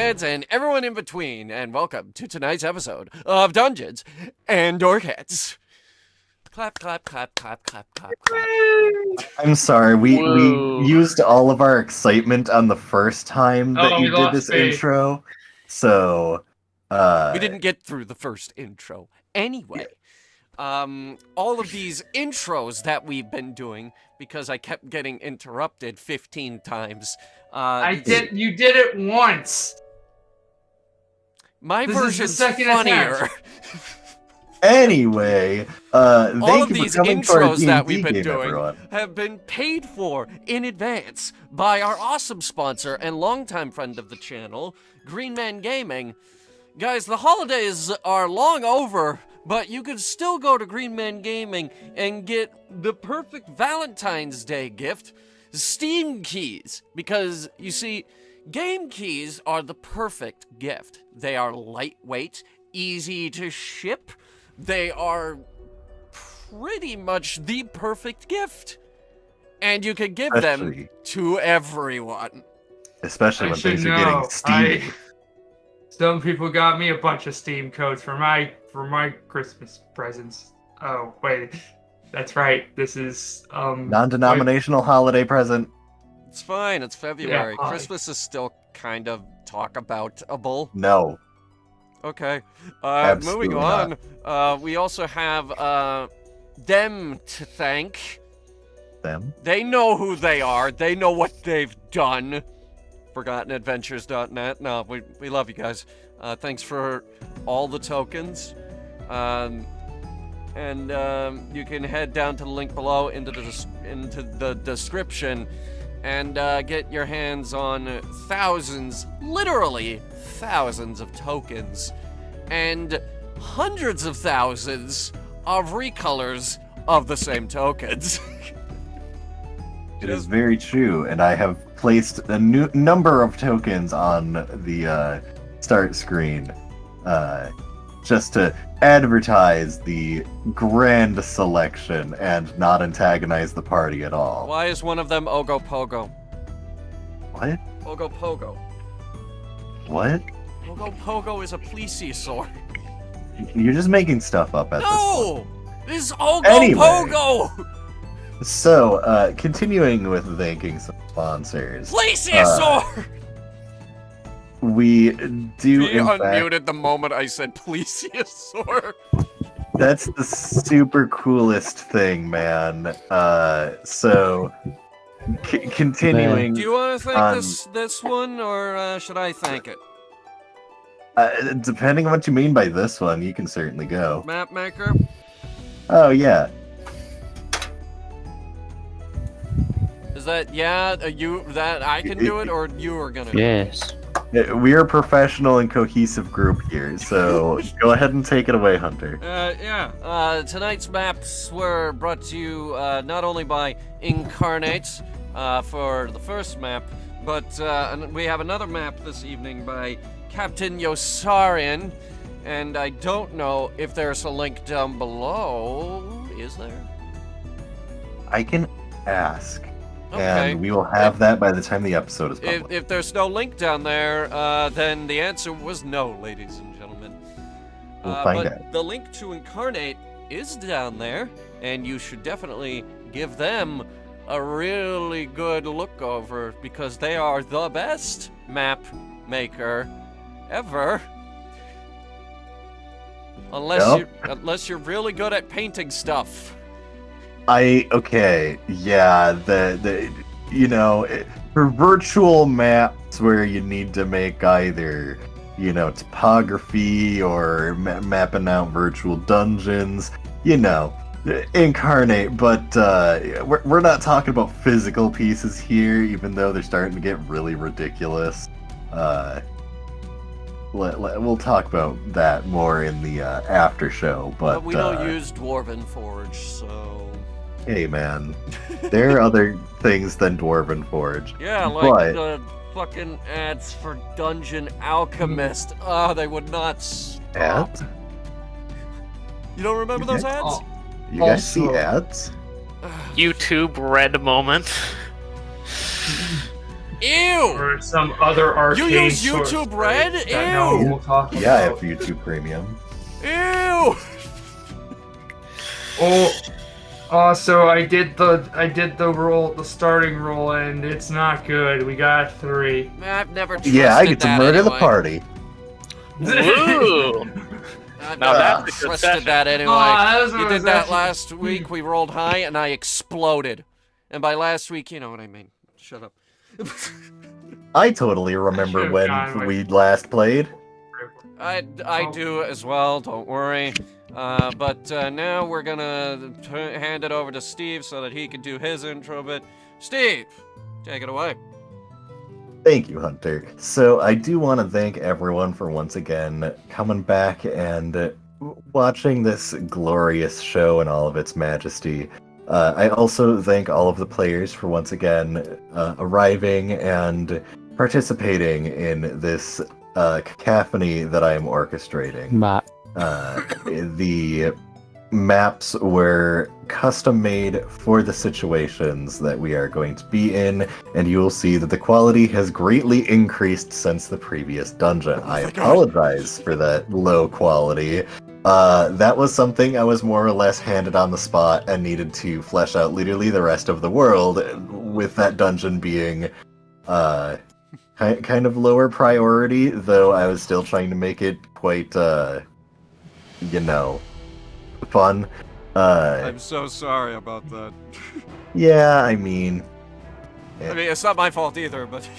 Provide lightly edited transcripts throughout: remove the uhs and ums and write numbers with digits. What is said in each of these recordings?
Dorkheads, and everyone in between, and welcome to tonight's episode of Dungeons and Dorkheads. Clap, clap, clap, clap, clap, clap, clap. I'm sorry, we Whoa. used all of our excitement on the first time that we you did lost this faith. intro, so We didn't get through the first intro. Anyway, all of these intros that we've been doing, because I kept getting interrupted 15 times. You did it once. My This is the version's second funnier. attempt. Anyway, All thank of you these for coming to our intros that D&D we've been game, doing everyone. have been paid for in advance by our awesome sponsor and longtime friend of the channel, Green Man Gaming. Guys, the holidays are long over, but you can still go to Green Man Gaming and get the perfect Valentine's Day gift, Steam keys. Because, you see, game keys are the perfect gift. They are lightweight, easy to ship. They are pretty much the perfect gift. And you can give them to everyone. Especially I when should things are know. getting steamy. Some people got me a bunch of Steam codes for my Christmas presents. Oh wait, that's right. This is Non-denominational holiday present. It's fine, it's February. Yeah, Christmas is still kind of talk-about-able. No. Okay. Absolutely Moving on. We also have them to thank. Them? They know who they are. They know what they've done. ForgottenAdventures.net. No, we love you guys. Thanks for all the tokens. And you can head down to the link below into the description and get your hands on thousands, literally thousands of tokens and hundreds of thousands of recolors of the same tokens. It is very true, and I have placed a new number of tokens on the start screen just to advertise the grand selection and not antagonize the party at all. Why is one of them Ogo Pogo? What? Ogo Pogo. What? Ogo Pogo is a plesiosaur. You're just making stuff up at this point. No! This is Ogo Anyway. Pogo! So, continuing with thanking some sponsors. Plesiosaur! We do, He in fact, unmuted the moment I said plesiosaur. that's the super coolest thing, man. So, continuing. Do you want to thank this one, or should I thank it? Depending on what you mean by this one, you can certainly go. Map maker? Oh, yeah. Is that, I can do it, or you are gonna do it? Yes. We are a professional and cohesive group here, so go ahead and take it away, Hunter. Tonight's maps were brought to you not only by Incarnate for the first map, but we have another map this evening by Captain Yosarian, and I don't know if there's a link down below. Is there? I can ask, Okay. and we will have that by the time the episode is published. If there's no link down there, then the answer was no, ladies and gentlemen. We'll find but out. the link to Incarnate is down there, and you should definitely give them a really good look over, because they are the best map maker ever. Unless you're really good at painting stuff. Yeah, for virtual maps where you need to make either, topography or mapping out virtual dungeons, Incarnate, but we're not talking about physical pieces here, even though they're starting to get really ridiculous. We'll talk about that more in the after show, but we don't use Dwarven Forge, so... Hey man, there are other things than Dwarven Forge. Yeah, like the fucking ads for Dungeon Alchemist. Oh, they would not stop. Ads? You don't remember those ads? You guys see ads? YouTube red moment. Ew! or some other arcane You use source, YouTube right, Red? that no one Ew! will talk Yeah, I about. have YouTube Premium. Ew! So I did the starting roll, and it's not good. We got 3. I've never trusted Yeah, I get to that murder the anyway. party. Woo! I've Now never that's a good trusted session. that anyway. that was what You I did was that actually- last week. We rolled high and I exploded. And by last week, you know what I mean. Shut up. I totally remember should've gone when with- we last played. I do as well, don't worry. But now we're gonna hand it over to Steve so that he can do his intro bit. Steve, take it away. Thank you, Hunter. So I do want to thank everyone for once again coming back and watching this glorious show in all of its majesty. I also thank all of the players for once again arriving and participating in this cacophony that I am orchestrating. The maps were custom made for the situations that we are going to be in, and you will see that the quality has greatly increased since the previous dungeon. I apologize for that low quality. That was something I was more or less handed on the spot and needed to flesh out literally the rest of the world, with that dungeon being kind of lower priority, though I was still trying to make it quite, fun. I'm so sorry about that. Yeah, I mean, I mean, it's not my fault either, but...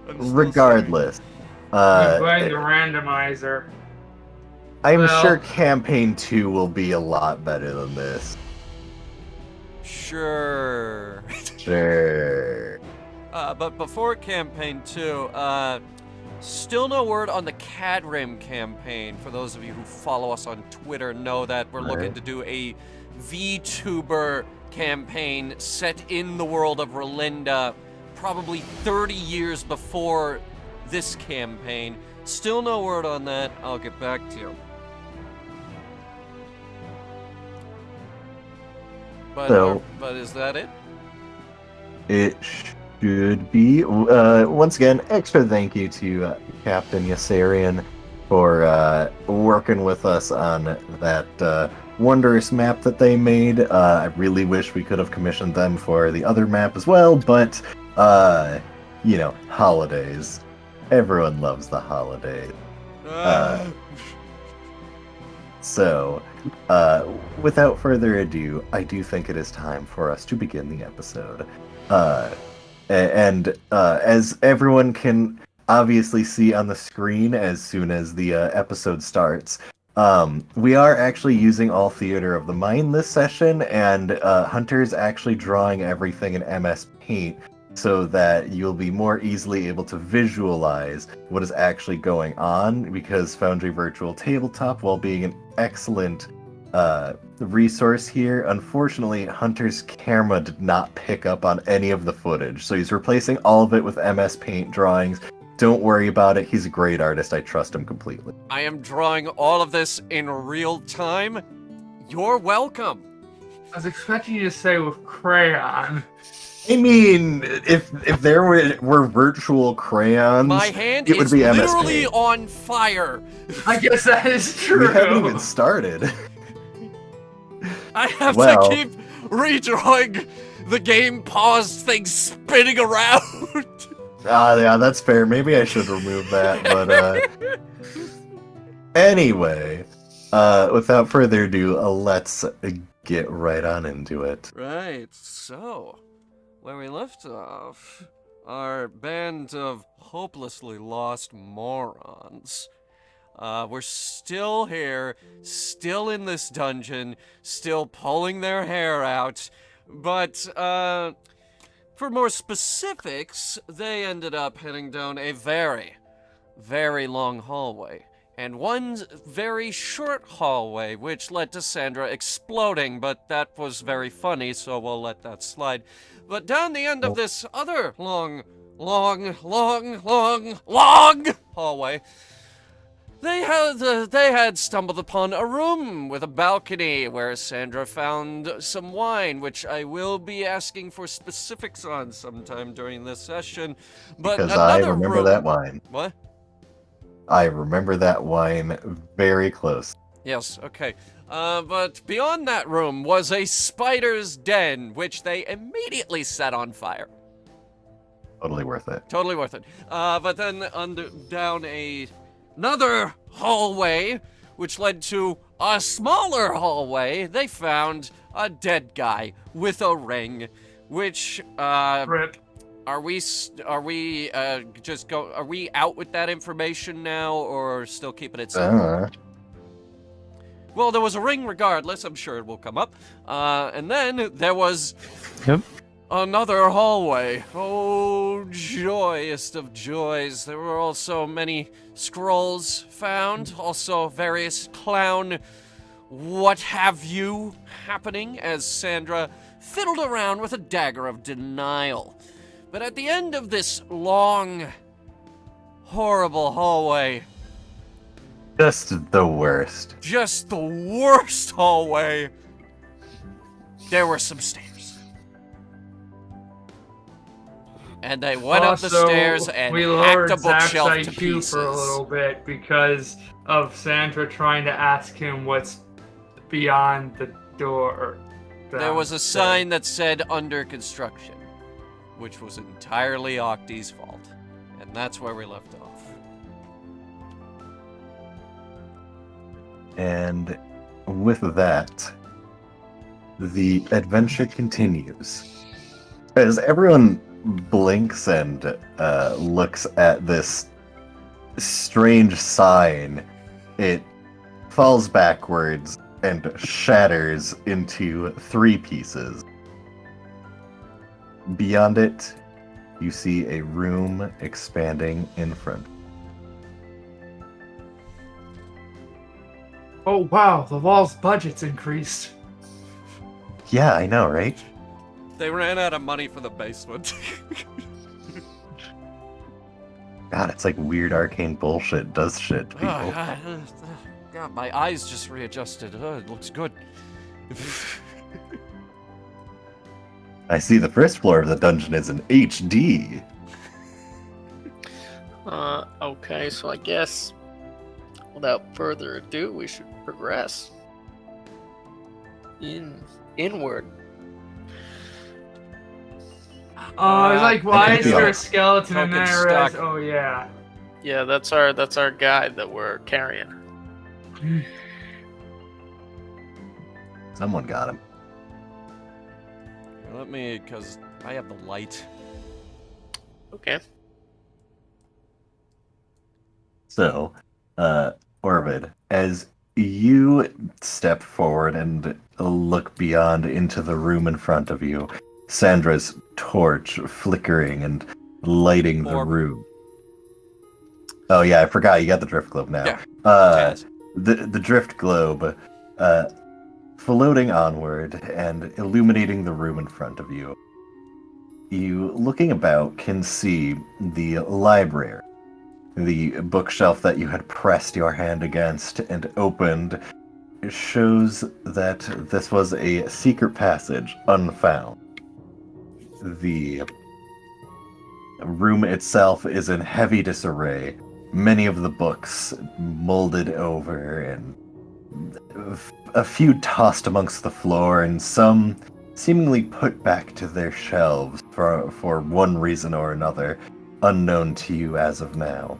I'm still regardless. I'm playing the randomizer. I'm Well- sure campaign 2 will be a lot better than this. Sure. Sure. But before campaign 2, still no word on the Cadrim campaign. For those of you who follow us on Twitter know that we're looking to do a VTuber campaign set in the world of Relinda, probably 30 years before this campaign. Still no word on that. I'll get back to you. But is that it? It should be. Once again, extra thank you to Captain Yassarian for working with us on that wondrous map that they made. I really wish we could have commissioned them for the other map as well, but, holidays. Everyone loves the holidays. So, without further ado, I do think it is time for us to begin the episode. As everyone can obviously see on the screen as soon as the episode starts, we are actually using all Theater of the Mind this session, and Hunter's actually drawing everything in MS Paint so that you'll be more easily able to visualize what is actually going on, because Foundry Virtual Tabletop, while being an excellent resource here, unfortunately Hunter's camera did not pick up on any of the footage, so he's replacing all of it with MS Paint drawings. Don't worry about it, he's a great artist, I trust him completely. I am drawing all of this in real time. You're welcome. I was expecting you to say with crayon. I mean, if there were virtual crayons, My hand it would is be MS literally Paint. on fire. I guess that is true. We haven't even started. I have Well- to keep redrawing the game paused thing spinning around. Yeah, that's fair. Maybe I should remove that, but anyway, without further ado, let's get right on into it. Right, so, where we left off, our band of hopelessly lost morons. We're still here, still in this dungeon, still pulling their hair out, but, for more specifics, they ended up heading down a very, very long hallway. And one very short hallway, which led to Sandra exploding, but that was very funny, so we'll let that slide. But down the end of this other long hallway, They had stumbled upon a room with a balcony where Sandra found some wine, which I will be asking for specifics on sometime during this session. But Because I another remember room. that wine. What? I remember that wine very close. Yes, okay. But beyond that room was a spider's den, which they immediately set on fire. Totally worth it. Totally worth it. But then down another hallway, which led to a smaller hallway, they found a dead guy with a ring, which, Rip. are we out with that information now, or still keeping it secret? Well, there was a ring regardless. I'm sure it will come up. And then there was another hallway. Oh, joyest of joys. There were also many scrolls found. Also various clown what have you happening as Sandra fiddled around with a dagger of denial. But at the end of this long, horrible hallway, Just the worst. just the worst hallway, there were some stairs. And they went up the Also, stairs and we hacked lowered a Zach's bookshelf to IQ pieces. for a little bit because of Sandra trying to ask him what's beyond the door. There was a sign that said under construction, which was entirely Octi's fault. And that's where we left off. And with that, the adventure continues. As everyone blinks and looks at this strange sign, it falls backwards and shatters into 3 pieces. Beyond it, you see a room expanding in front. Oh wow, the wall's budget's increased. Yeah, I know, right? They ran out of money for the basement. God, it's like weird arcane bullshit does shit to people. God, my eyes just readjusted. It looks good. I see the first floor of the dungeon is in HD. Okay, so I guess without further ado, we should progress inward. It's like, why I is think there the a skeleton in token's there? stuck. Oh yeah. Yeah, that's our guide that we're carrying. Someone got him. Let me, because I have the light. Okay. So, Orvid, as you step forward and look beyond into the room in front of you, Sandra's torch flickering and lighting the Orb. room. Oh yeah, I forgot, you got the drift globe now. Yeah. Yes. The drift globe, floating onward and illuminating the room in front of you. You, looking about, can see the library. The bookshelf that you had pressed your hand against and opened shows that this was a secret passage unfound. The room itself is in heavy disarray. Many of the books molded over and a few tossed amongst the floor and some seemingly put back to their shelves for one reason or another, unknown to you as of now.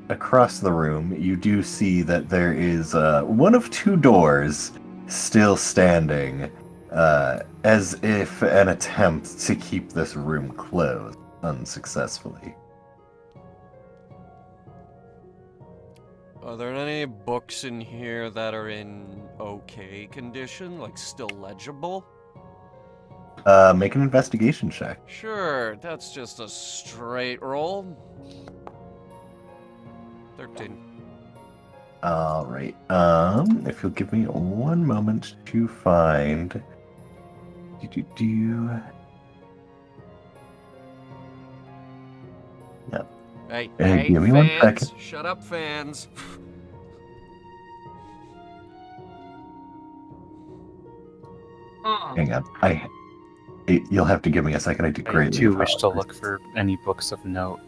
Across the room, you do see that there is one of 2 doors still standing, as if an attempt to keep this room closed unsuccessfully. Are there any books in here that are in okay condition, like still legible? Make an investigation check. Sure, that's just a straight roll. 13. Alright, if you'll give me one moment to find... Yep. Hey, give me 1 fans, second. shut up, fans. Hang on. You'll have to give me a second. I do I greatly too wish to apologize. look for any books of note.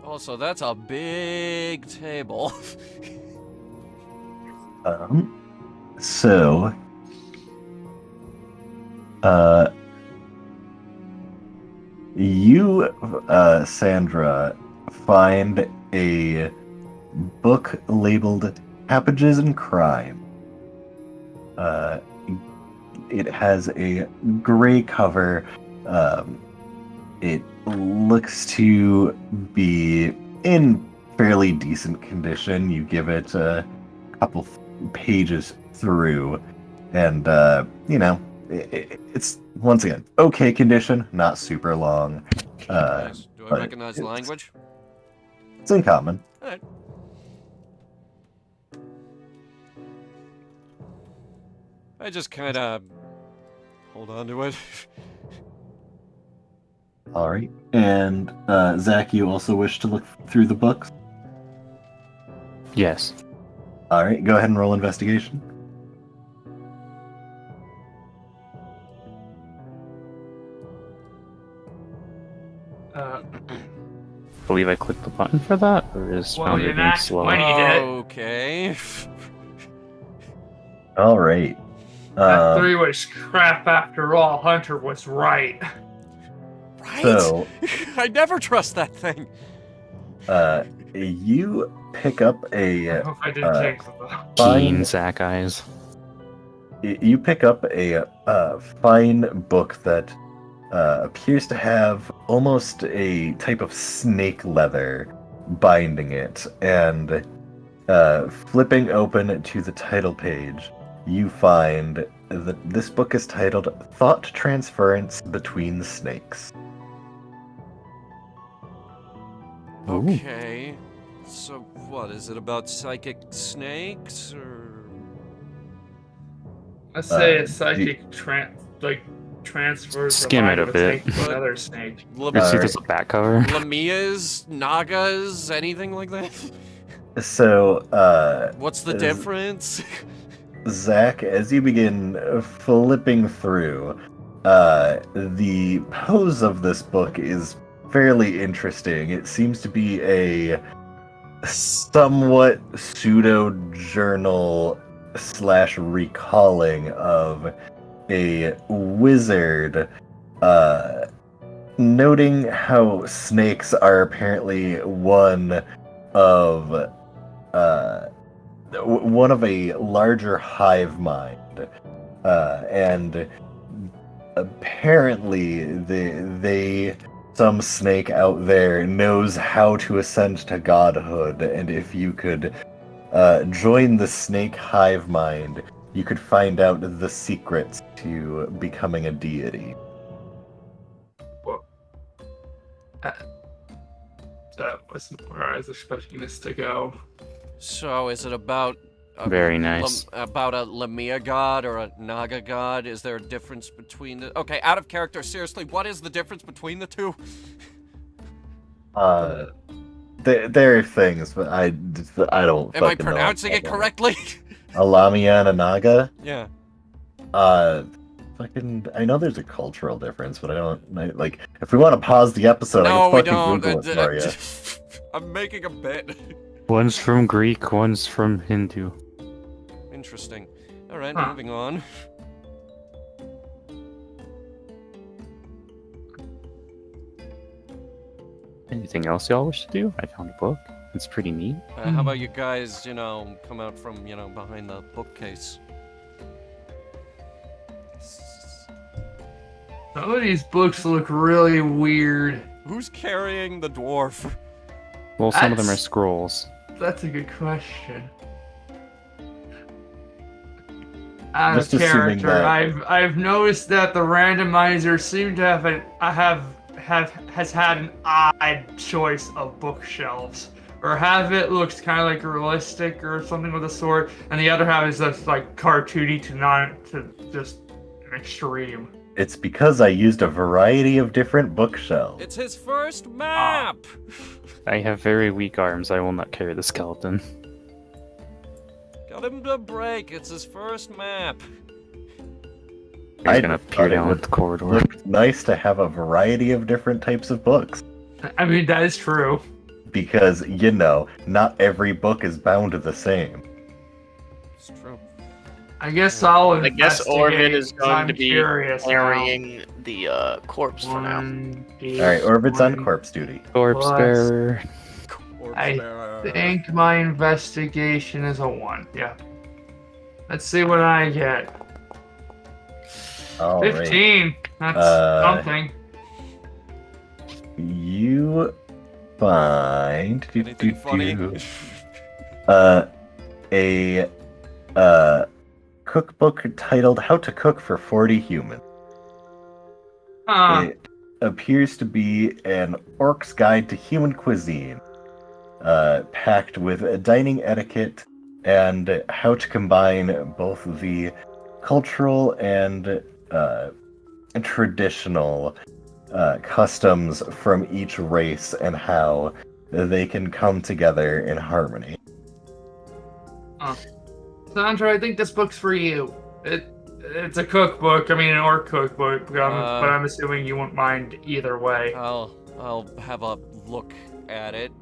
Also, that's a big table. So, you, Sandra, find a book labeled Cabbages and Crime. It has a gray cover. It looks to be in fairly decent condition. You give it a couple pages through, and it's once again okay condition, not super long. Nice. Do I but recognize the language? It's in common. Alright. I just kind of hold on to it. All right, and Zach, you also wish to look through the books. Yes. All right, go ahead and roll investigation. Believe I clicked the button for that, or is Well, Founder you're being not- slow? when you did it. Okay. All right. That 3 was crap after all. Hunter was right. Right? So, I never trust that thing. you pick up I hope I didn't jinx it though. Keen fine. Zach eyes. You pick up a fine book that appears to have almost a type of snake leather binding it, and flipping open to the title page, you find that this book is titled Thought Transference Between Snakes. Okay. So what, is it about psychic snakes or Let's say Uh, a psychic transfers Skim the it mind a of a bit. snake to another snake. You see there's a back cover? Lamias, Nagas, anything like that? So, What's the Is- difference? Zach, as you begin flipping through, the pose of this book is fairly interesting. It seems to be a somewhat pseudo journal / recalling of a wizard, noting how snakes are apparently one of a larger hive mind, and apparently some snake out there knows how to ascend to godhood, and if you could join the snake hive mind, you could find out the secrets to becoming a deity. That wasn't where I was expecting this to go. So is it about Very nice. about a Lamia god or a Naga god? Is there a difference between the... Okay, out of character, seriously, what is the difference between the two? There are things, but I don't. Am I fucking know pronouncing it about correctly? A Lamia and a Naga. Yeah. I know there's a cultural difference, but like. If we want to pause the episode, No, I we can fucking don't. Google it for you. I'm making a bit. One's from Greek, one's from Hindu. Interesting. Alright, Huh. moving on. Anything else y'all wish to do? I found a book. It's pretty neat. How about you guys, come out from, behind the bookcase? Some of these books look really weird. Who's carrying the dwarf? Well, some of them are That's- scrolls. That's a good question. Out Just of assuming character, that- I've noticed that the randomizer seemed to has had an odd choice of bookshelves, or half of it looks kind of like realistic or something of the sort, and the other half is just like cartoony to just an extreme. it's because I used a variety of different bookshelves. It's his first map! I have very weak arms. I will not carry the skeleton. Got him a break. It's his first map. He's gonna peer thought it down would the corridor. look nice to have a variety of different types of books. I mean, that is true. Because, not every book is bound to the same. It's true. I guess I'll I guess Orvid is investigate, 'cause going I'm to be curious now. carrying the corpse for now. Alright, Orvid's on corpse duty. Corpse Plus- bearer. I think my investigation is a 1. Yeah. Let's see what I get. Alright. 15. That's something. You find Anything funny? a cookbook titled How to Cook for 40 Humans. It appears to be an orc's guide to human cuisine, packed with dining etiquette and how to combine both the cultural and traditional customs from each race and how they can come together in harmony. Sandra, I think this book's for you. It's a cookbook. I mean, an orc cookbook. But I'm assuming you won't mind either way. I'll have a look at it.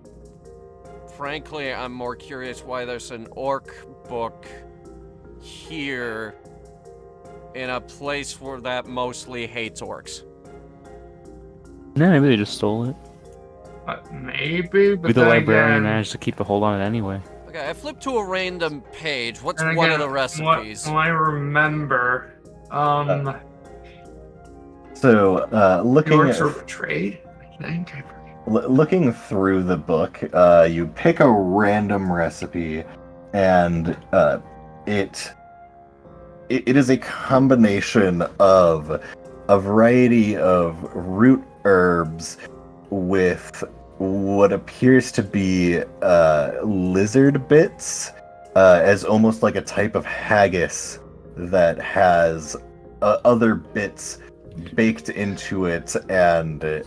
Frankly, I'm more curious why there's an orc book here in a place where that mostly hates orcs. No, maybe they just stole it. Maybe, but Maybe the then librarian again, managed to keep a hold on it anyway. Okay, I flipped to a random page. What's and one of again, the recipes? What I remember, So, looking orcs at were betrayed. I think I forget. looking through the book, you pick a random recipe, and it is a combination of a variety of root herbs with what appears to be lizard bits, as almost like a type of haggis that has other bits baked into it, and to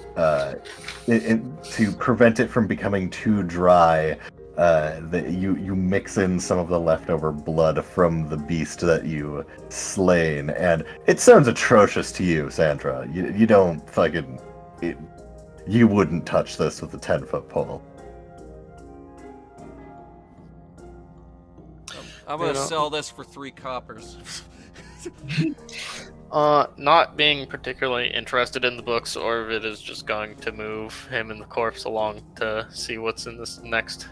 prevent it from becoming too dry, that you mix in some of the leftover blood from the beast that you slain, and it sounds atrocious to you, Sandra. You don't fucking... you wouldn't touch this with a 10-foot pole. I'm gonna sell this for 3 coppers. Not being particularly interested in the books, Orvid is just going to move him and the corpse along to see what's in this next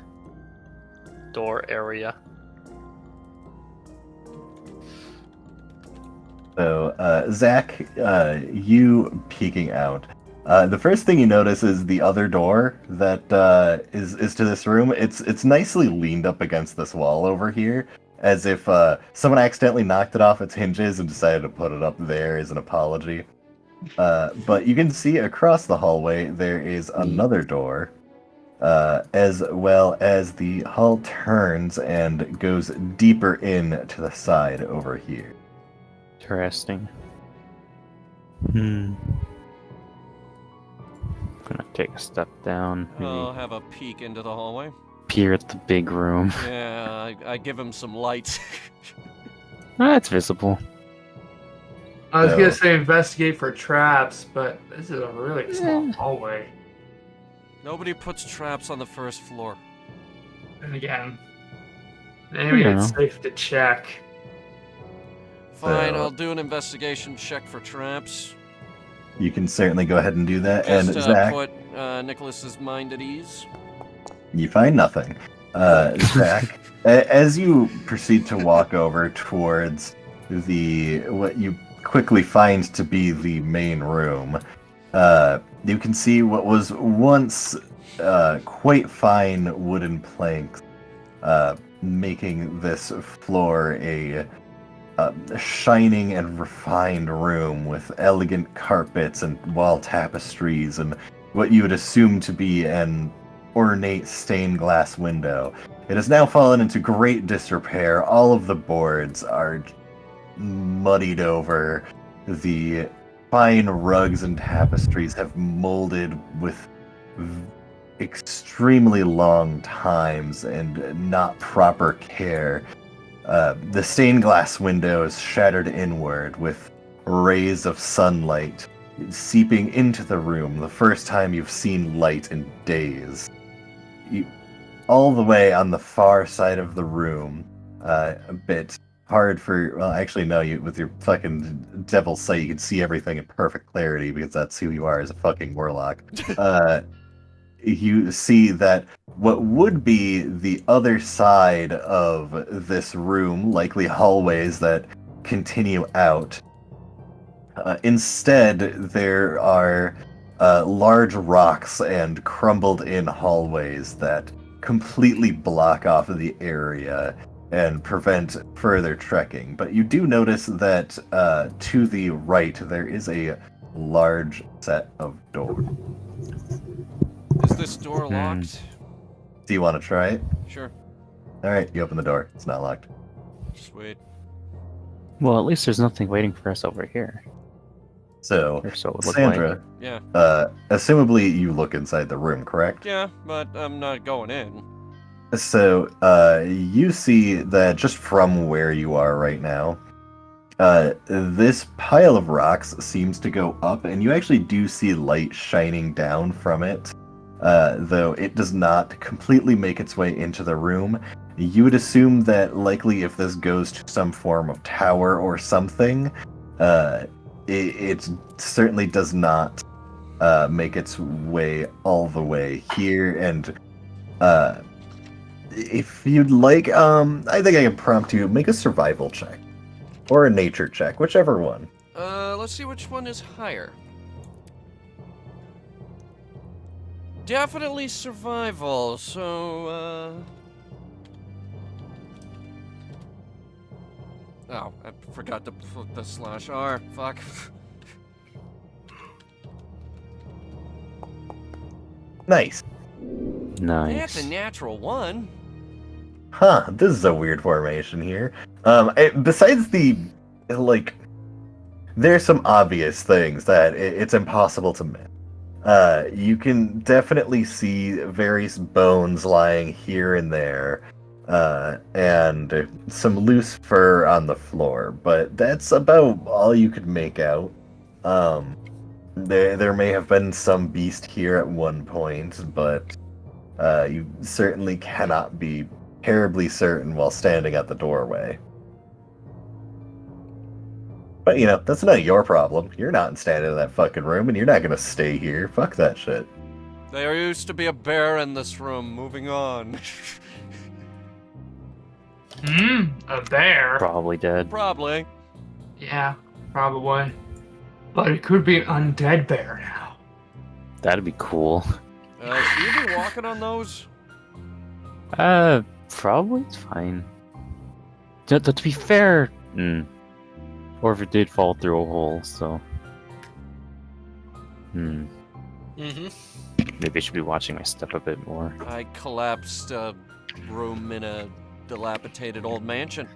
door area. So, Zach, you peeking out. The first thing you notice is the other door that is to this room. It's nicely leaned up against this wall over here, as if someone accidentally knocked it off its hinges and decided to put it up there as an apology. But you can see across the hallway there is another door, as well as the hall turns and goes deeper in to the side over here. Interesting. Gonna take a step down. Maybe I'll have a peek into the hallway. peer at the big room. Yeah, I give him some light. It's visible. I was So- gonna say investigate for traps, but this is a really small hallway. Nobody puts traps on the first floor. And again, maybe Yeah. it's safe to check. Fine, So- I'll do an investigation check for traps. You can certainly go ahead and do that. Just And to Zach, put Nicholas's mind at ease. you find nothing. Zach, as you proceed to walk over towards what you quickly find to be the main room, you can see what was once quite fine wooden planks, making this floor a shining and refined room with elegant carpets and wall tapestries and what you would assume to be an ornate stained glass window. It has now fallen into great disrepair. All of the boards are muddied over. The fine rugs and tapestries have molded with extremely long times and not proper care. The stained glass windows shattered inward with rays of sunlight seeping into the room, the first time you've seen light in days. All the way on the far side of the room, a bit hard for, well, actually, no, with your fucking devil's sight, you can see everything in perfect clarity because that's who you are as a fucking warlock. You see that what would be the other side of this room, likely hallways that continue out, instead there are large rocks and crumbled in hallways that completely block off the area and prevent further trekking. But you do notice that to the right there is a large set of doors. Is this door locked? Do you want to try it? Sure. Alright, you open the door. It's not locked. Sweet. Well, at least there's nothing waiting for us over here. So, Or so it would look Sandra, like. Yeah. Assumably you look inside the room, correct? Yeah, but I'm not going in. So, you see that just from where you are right now, this pile of rocks seems to go up, and you actually do see light shining down from it, though it does not completely make its way into the room. You would assume that likely if this goes to some form of tower or something, it certainly does not make its way all the way here, and if you'd like, I think I can prompt you, make a survival check. Or a nature check, whichever one. Let's see which one is higher. Definitely survival, so, Oh, I forgot to put the /R. Fuck. Nice. That's a Nice. natural one. Huh, this is a weird formation here. Besides the, like, there's some obvious things that it's impossible to miss. You can definitely see various bones lying here and there, and some loose fur on the floor, but that's about all you could make out. There may have been some beast here at one point, but you certainly cannot be terribly certain while standing at the doorway. But, you know, that's not your problem. You're not standing in that fucking room, and you're not gonna stay here. Fuck that shit. There used to be a bear in this room. Moving on. A bear? Probably dead. Probably. Yeah, probably. But it could be an undead bear now. That'd be cool. So you be walking on those? Probably it's fine. To be fair, or if it did fall through a hole, so. Mm-hmm. Maybe I should be watching my step a bit more. I collapsed a room in a dilapidated old mansion.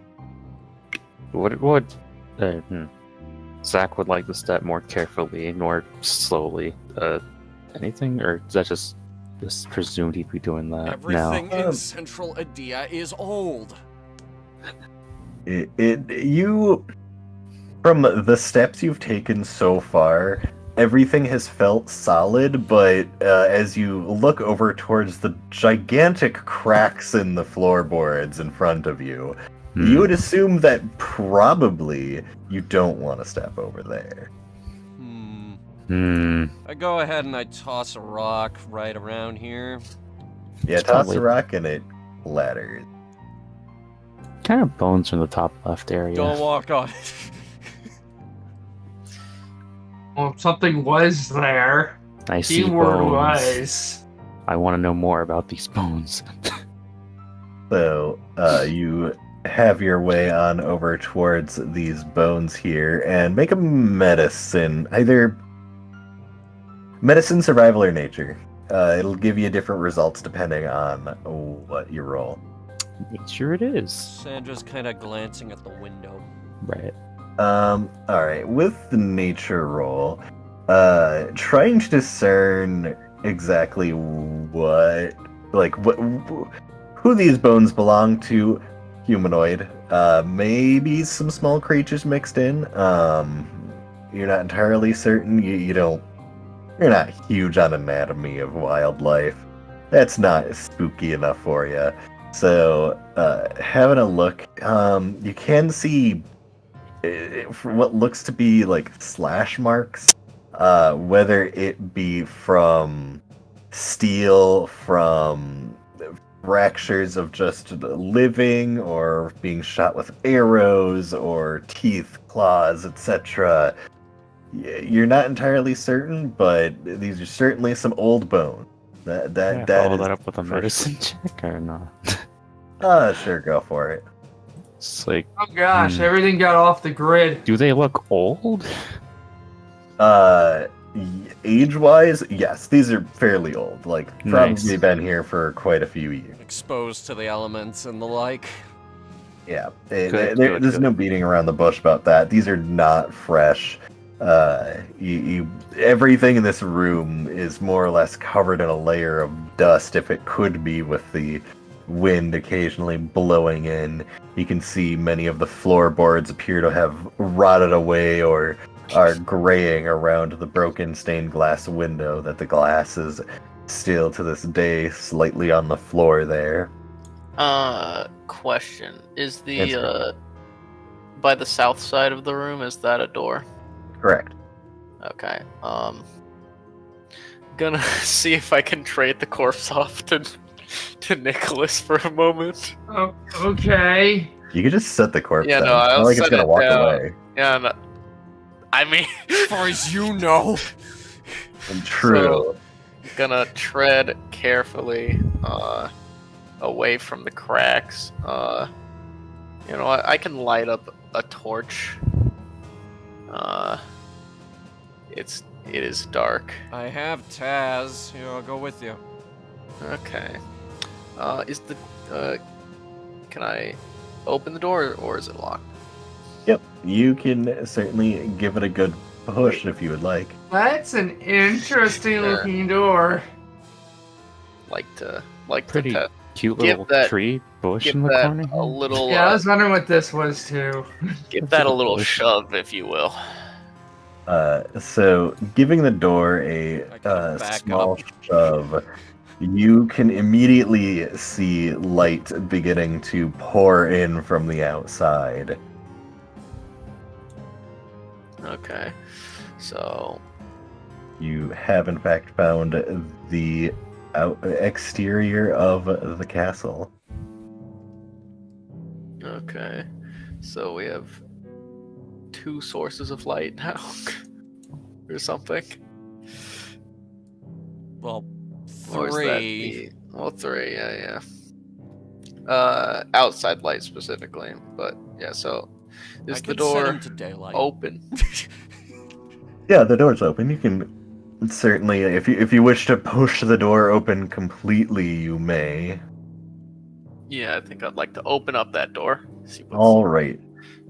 Zach would like to step more carefully, more slowly. Anything, or is that just presumed he'd be doing that Everything now? in Central Adia is old. You, from the steps you've taken so far, everything has felt solid, but as you look over towards the gigantic cracks in the floorboards in front of you, you would assume that probably you don't want to step over there. I go ahead and I toss a rock right around here. Yeah, It's toss probably- the rock and it ladders. Kind of bones from the top left area. Don't walk on it. Well, something was there. I see Keyword bones. was. I want to know more about these bones. So, you have your way on over towards these bones here and make a medicine, either medicine, survival, or nature. It'll give you different results depending on what you roll. Sure it is. Sandra's kind of glancing at the window. Right. All right. With the nature roll, trying to discern exactly who these bones belong to. Humanoid. Maybe some small creatures mixed in. You're not entirely certain. You don't. You're not huge on anatomy of wildlife. That's not spooky enough for you. So, having a look, you can see for what looks to be like slash marks, whether it be from steel, from fractures of just living, or being shot with arrows, or teeth, claws, etc. You're not entirely certain, but these are certainly some old bone. Can I That follow is that up with a for medicine check or not? sure, go for it. It's like, Oh gosh, everything got off the grid. do they look old? Age-wise, yes, these are fairly old. Like, probably Nice. been here for quite a few years. Exposed to the elements and the like. Yeah, Good, there's good. no beating around the bush about that. These are not fresh. Everything in this room is more or less covered in a layer of dust, if it could be, with the wind occasionally blowing in. You can see many of the floorboards appear to have rotted away or are graying around the broken stained glass window, that the glass is still to this day slightly on the floor there. Question. Is Yes, the, by the south side of the room, is that a door? Correct. Okay. Gonna see if I can trade the corpse off to Nicholas for a moment. Oh, okay. You could just set the corpse Yeah, down. no, It's not I'll like it's set gonna it walk down. away. Yeah, no, I mean, As far as you know. True. gonna tread carefully away from the cracks. You know, I can light up a torch. It is dark. I have Taz. Here, I'll go with you. Okay. Can I open the door or is it locked? Yep, you can certainly give it a good push if you would like. That's an interesting looking door. Like to Pretty test. cute Give little that- tree bush Give in the that corner. a little. Yeah, I was wondering what this was too. Give That's that a a little bush. shove, if you will. So giving the door a I can back small up. shove, you can immediately see light beginning to pour in from the outside. Okay. So You have in fact found the exterior of the castle. okay. So we have two sources of light now, or something. Well, Or is that three. well, three. Yeah. Outside light specifically, but yeah. So I is the could set door him to daylight. open? Yeah, the door's open. You can certainly, if you wish to push the door open completely, you may. Yeah, I think I'd like to open up that door. See what's All right.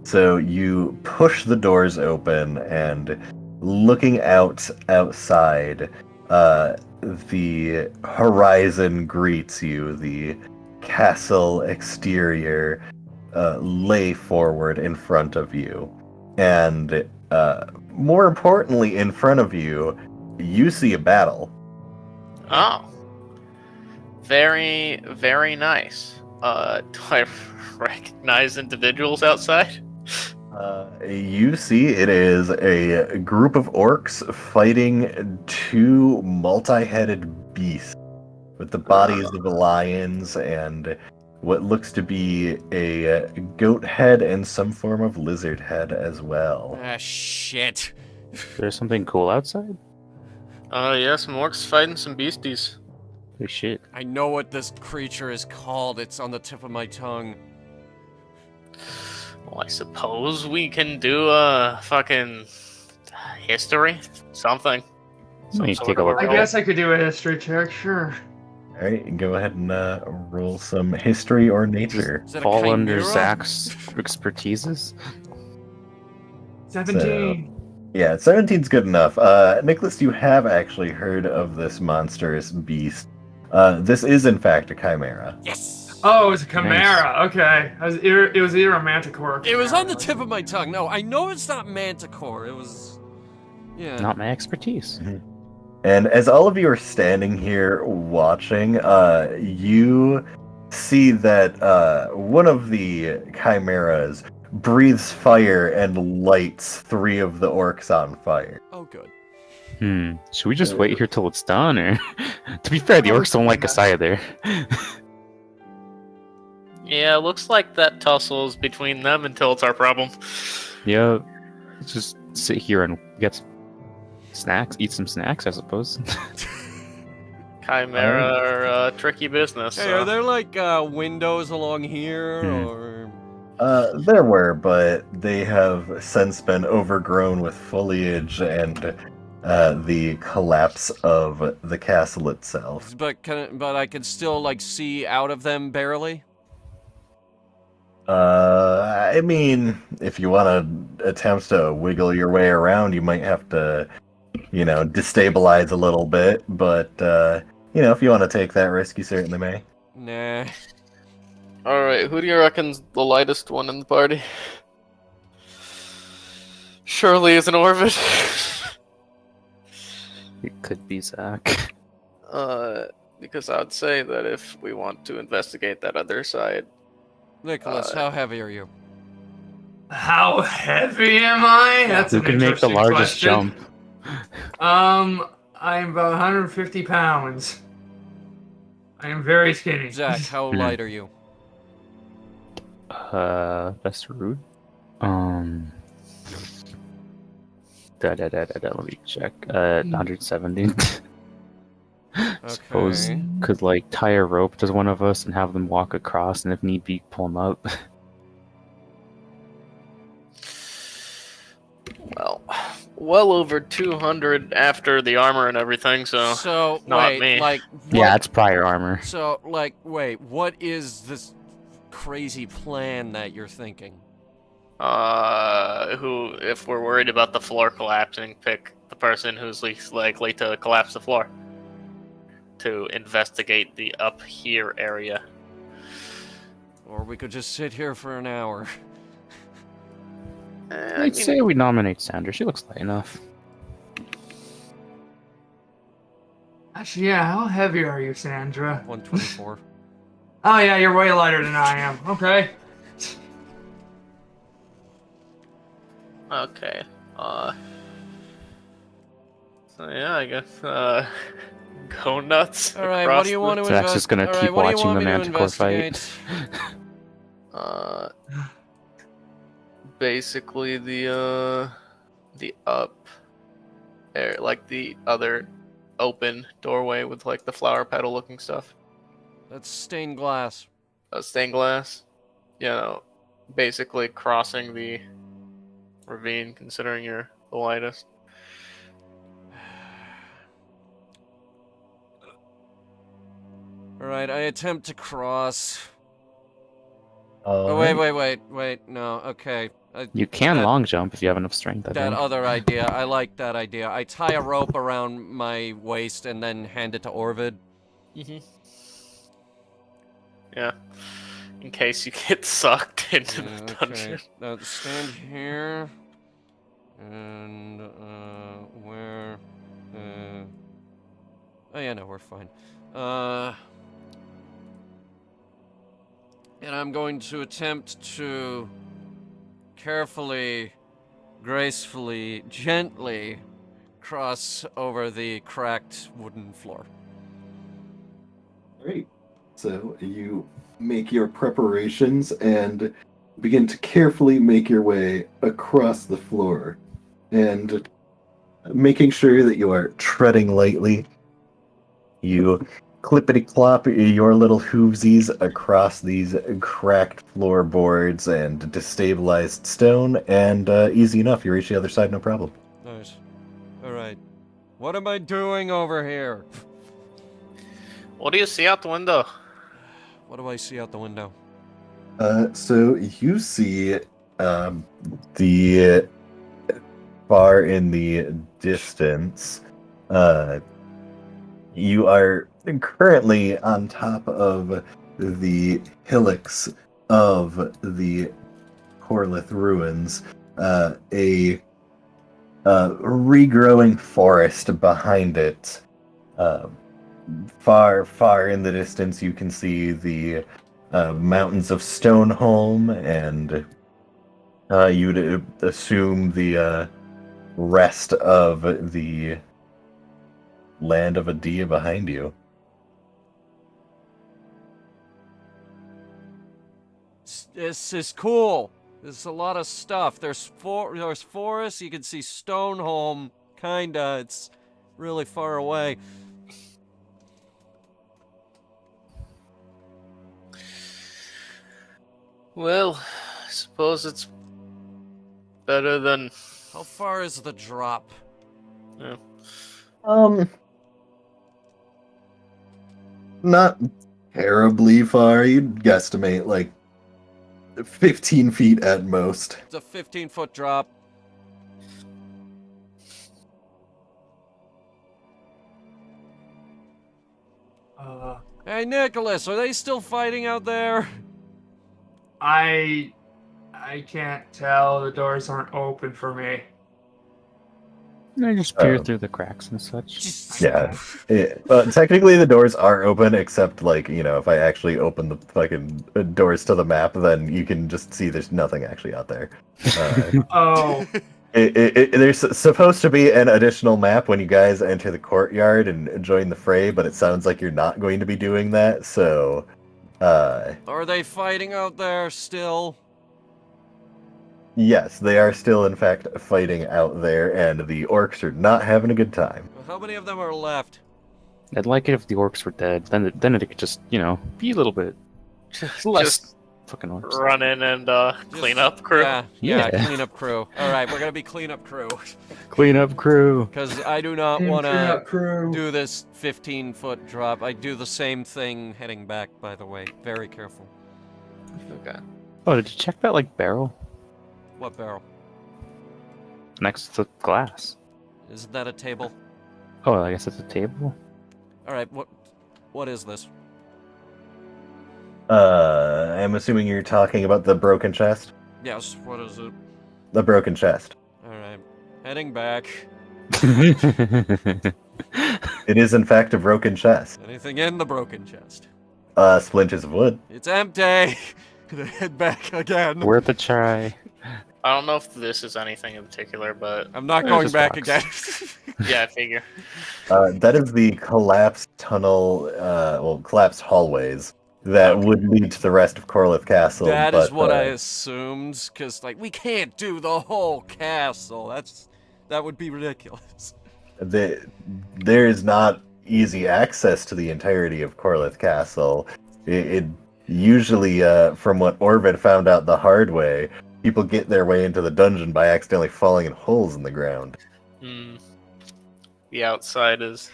So you push the doors open, and looking outside, the horizon greets you. The castle exterior lay forward in front of you, and more importantly, in front of you, you see a battle. Oh, very, very nice. Do I recognize individuals outside? You see it is a group of orcs fighting two multi-headed beasts with the bodies of lions and what looks to be a goat head and some form of lizard head as well. Ah, shit. There's something cool outside? Yeah, some orcs fighting some beasties. Holy shit. I know what this creature is called. It's on the tip of my tongue. Well, I suppose we can do a fucking history, something. Let me Some take sort a of look. I roll. guess I could do a history check, sure. All right, go ahead and roll some history or nature. Is that a Fall under chimera? Zach's expertises. 17. Yeah, 17's good enough. Nicholas, you have actually heard of this monstrous beast. This is, in fact, a chimera. Yes! Oh, it was a chimera. Okay. It was either a manticore or a It was chimera. on the tip of my tongue. No, I know it's not manticore. It was... Yeah. Not my expertise. And as all of you are standing here watching, you see that one of the chimeras breathes fire and lights 3 of the orcs on fire. Oh, good. Should we just wait here till it's done, or? To be fair, the orcs don't like us either. Yeah, looks like that tussle's between them until it's our problem. Yeah, let's just sit here and get some snacks, eat some snacks, I suppose. Chimera are tricky business. Hey, so- are there like windows along here, or? There were, but they have since been overgrown with foliage and the collapse of the castle itself. But I can still like see out of them barely. I mean, if you want to attempt to wiggle your way around, you might have to, destabilize a little bit. But if you want to take that risk, you certainly may. Nah. Alright, who do you reckon's the lightest one in the party? Surely is an Orvid. It could be Zach. Because I would say that if we want to investigate that other side, Nicholas, how heavy are you? How heavy am I? That's Who an can make the interesting largest question. jump? I'm about 150 pounds. I am very skinny. Zach, how light are you? That's rude. Let me check. 170. Suppose Okay. could like tie a rope to one of us and have them walk across, and if need be, pull them up. well over 200 after the armor and everything, so... So not wait, me. like what? Yeah, it's prior armor. So like wait, what is this crazy plan that you're thinking? If we're worried about the floor collapsing, pick the person who's least likely to collapse the floor to investigate the up here area. Or we could just sit here for an hour. I'd say we nominate Sandra. She looks light enough. Actually, yeah, how heavy are you, Sandra? 124. Oh, yeah, you're way lighter than I am. Okay. Okay. So yeah, I guess, go nuts. All right, what across do you the- want to Zach's invest? just gonna all right, keep what do you watching want the me to Manticore fight. investigate? Basically the up air, like the other open doorway with like the flower petal looking stuff. That's stained glass. Stained glass. Basically crossing the ravine, considering you're the lightest. All right, I attempt to cross. All Oh right. wait. No, okay. You can that- long jump if you have enough strength. I That think. other idea, I like that idea. I tie a rope around my waist and then hand it to Orvid. Yeah. In case you get sucked into the Okay. dungeon. Now stand here. And where? Oh yeah, no, we're fine. And I'm going to attempt to carefully, gracefully, gently cross over the cracked wooden floor. Great. So you make your preparations and begin to carefully make your way across the floor, and making sure that you are treading lightly. You clippity-clop your little hoovesies across these cracked floorboards and destabilized stone, and easy enough, you reach the other side no problem. Nice. Alright. What am I doing over here? What do you see out the window? What do I see out the window? So you see the far in the distance, you are currently on top of the hillocks of the Corlith ruins, a regrowing forest behind it. Far, far in the distance, you can see the mountains of Stoneholm, and you'd assume the rest of the land of Adia behind you. This is cool. There's a lot of stuff. There's forests. You can see Stoneholm, kinda. It's really far away. Well, I suppose it's better than. How far is the drop? Yeah. Not terribly far. You'd guesstimate like 15 feet at most. It's a 15-foot drop. Hey, Nicholas, are they still fighting out there? I can't tell. The doors aren't open for me. I just peer through the cracks and such. Yeah. Technically the doors are open, except like, if I actually open the fucking doors to the map, then you can just see there's nothing actually out there. Oh, There's supposed to be an additional map when you guys enter the courtyard and join the fray, but it sounds like you're not going to be doing that, so... Are they fighting out there still? Yes, they are still, in fact, fighting out there, and the orcs are not having a good time. How many of them are left? I'd like it if the orcs were dead. Then it could just, be a little bit less Just fucking orcs. run in and clean up crew. Yeah, Yeah. cleanup crew. Alright, we're gonna be cleanup crew. Clean up crew. Because I do not Team want to Cleanup Crew. do this 15-foot drop. I do the same thing heading back, by the way. Very careful. Okay. Oh, did you check that barrel What barrel? next to the glass? Isn't that a table? Oh, I guess it's a table. Alright, what is this? I'm assuming you're talking about the broken chest? Yes, what is it? The broken chest. Alright. Heading back. It is, in fact, a broken chest. Anything in the broken chest? Splinters of wood. It's empty! Head back again. Worth a try. I don't know if this is anything in particular, but I'm not There's going just back rocks. again. yeah, I figure. That is the collapsed tunnel, collapsed hallways that would lead to the rest of Corlith Castle. That is but, what I assumed, because, we can't do the whole castle. That would be ridiculous. There is not easy access to the entirety of Corlith Castle. It usually, from what Orvid found out the hard way, people get their way into the dungeon by accidentally falling in holes in the ground. The outside is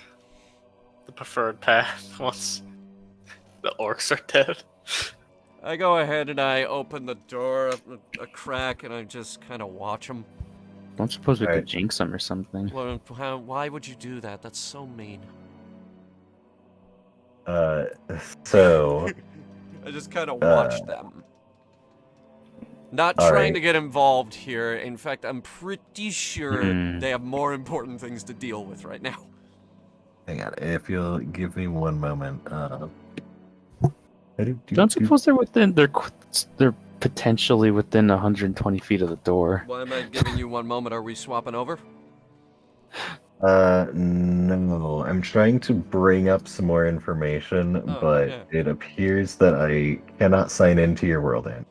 the preferred path once the orcs are dead. I go ahead and I open the door a crack and I just kind of watch them. Don't suppose we Alright. could jinx them or something. Why would you do that? That's so mean. So... I just kind of watch them. Not all trying right. to get involved here. In fact, I'm pretty sure Mm. they have more important things to deal with right now. Hang on, if you'll give me one moment. Don't suppose they're potentially within 120 feet of the door. Why am I giving you one moment? Are we swapping over? No. I'm trying to bring up some more information, Oh, but yeah. it appears that I cannot sign into your world end.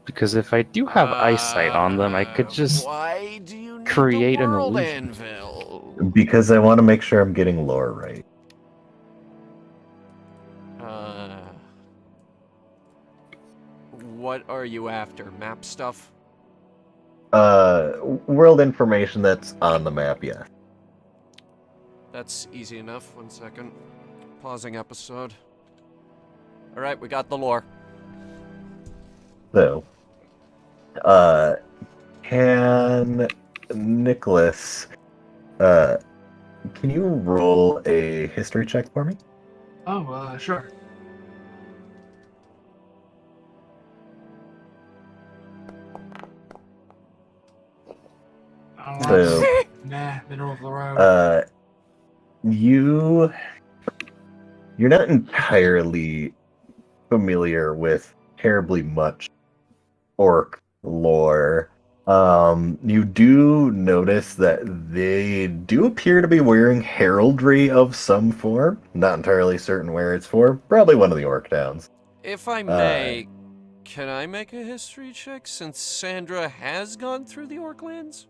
Because if I do have eyesight on them, I could just Why do you need create the an world illusion. anvil? Because I want to make sure I'm getting lore right. What are you after? Map stuff? World information that's on the map, yeah. That's easy enough. 1 second. Pausing episode. Alright, we got the lore. So, can Nicholas, can you roll a history check for me? Oh, sure. I don't So, know. Nah, middle of the road. you're not entirely familiar with terribly much orc lore. You do notice that they do appear to be wearing heraldry of some form. Not entirely certain where it's for. Probably one of the orc towns. If I may, can I make a history check since Sandra has gone through the Orklands?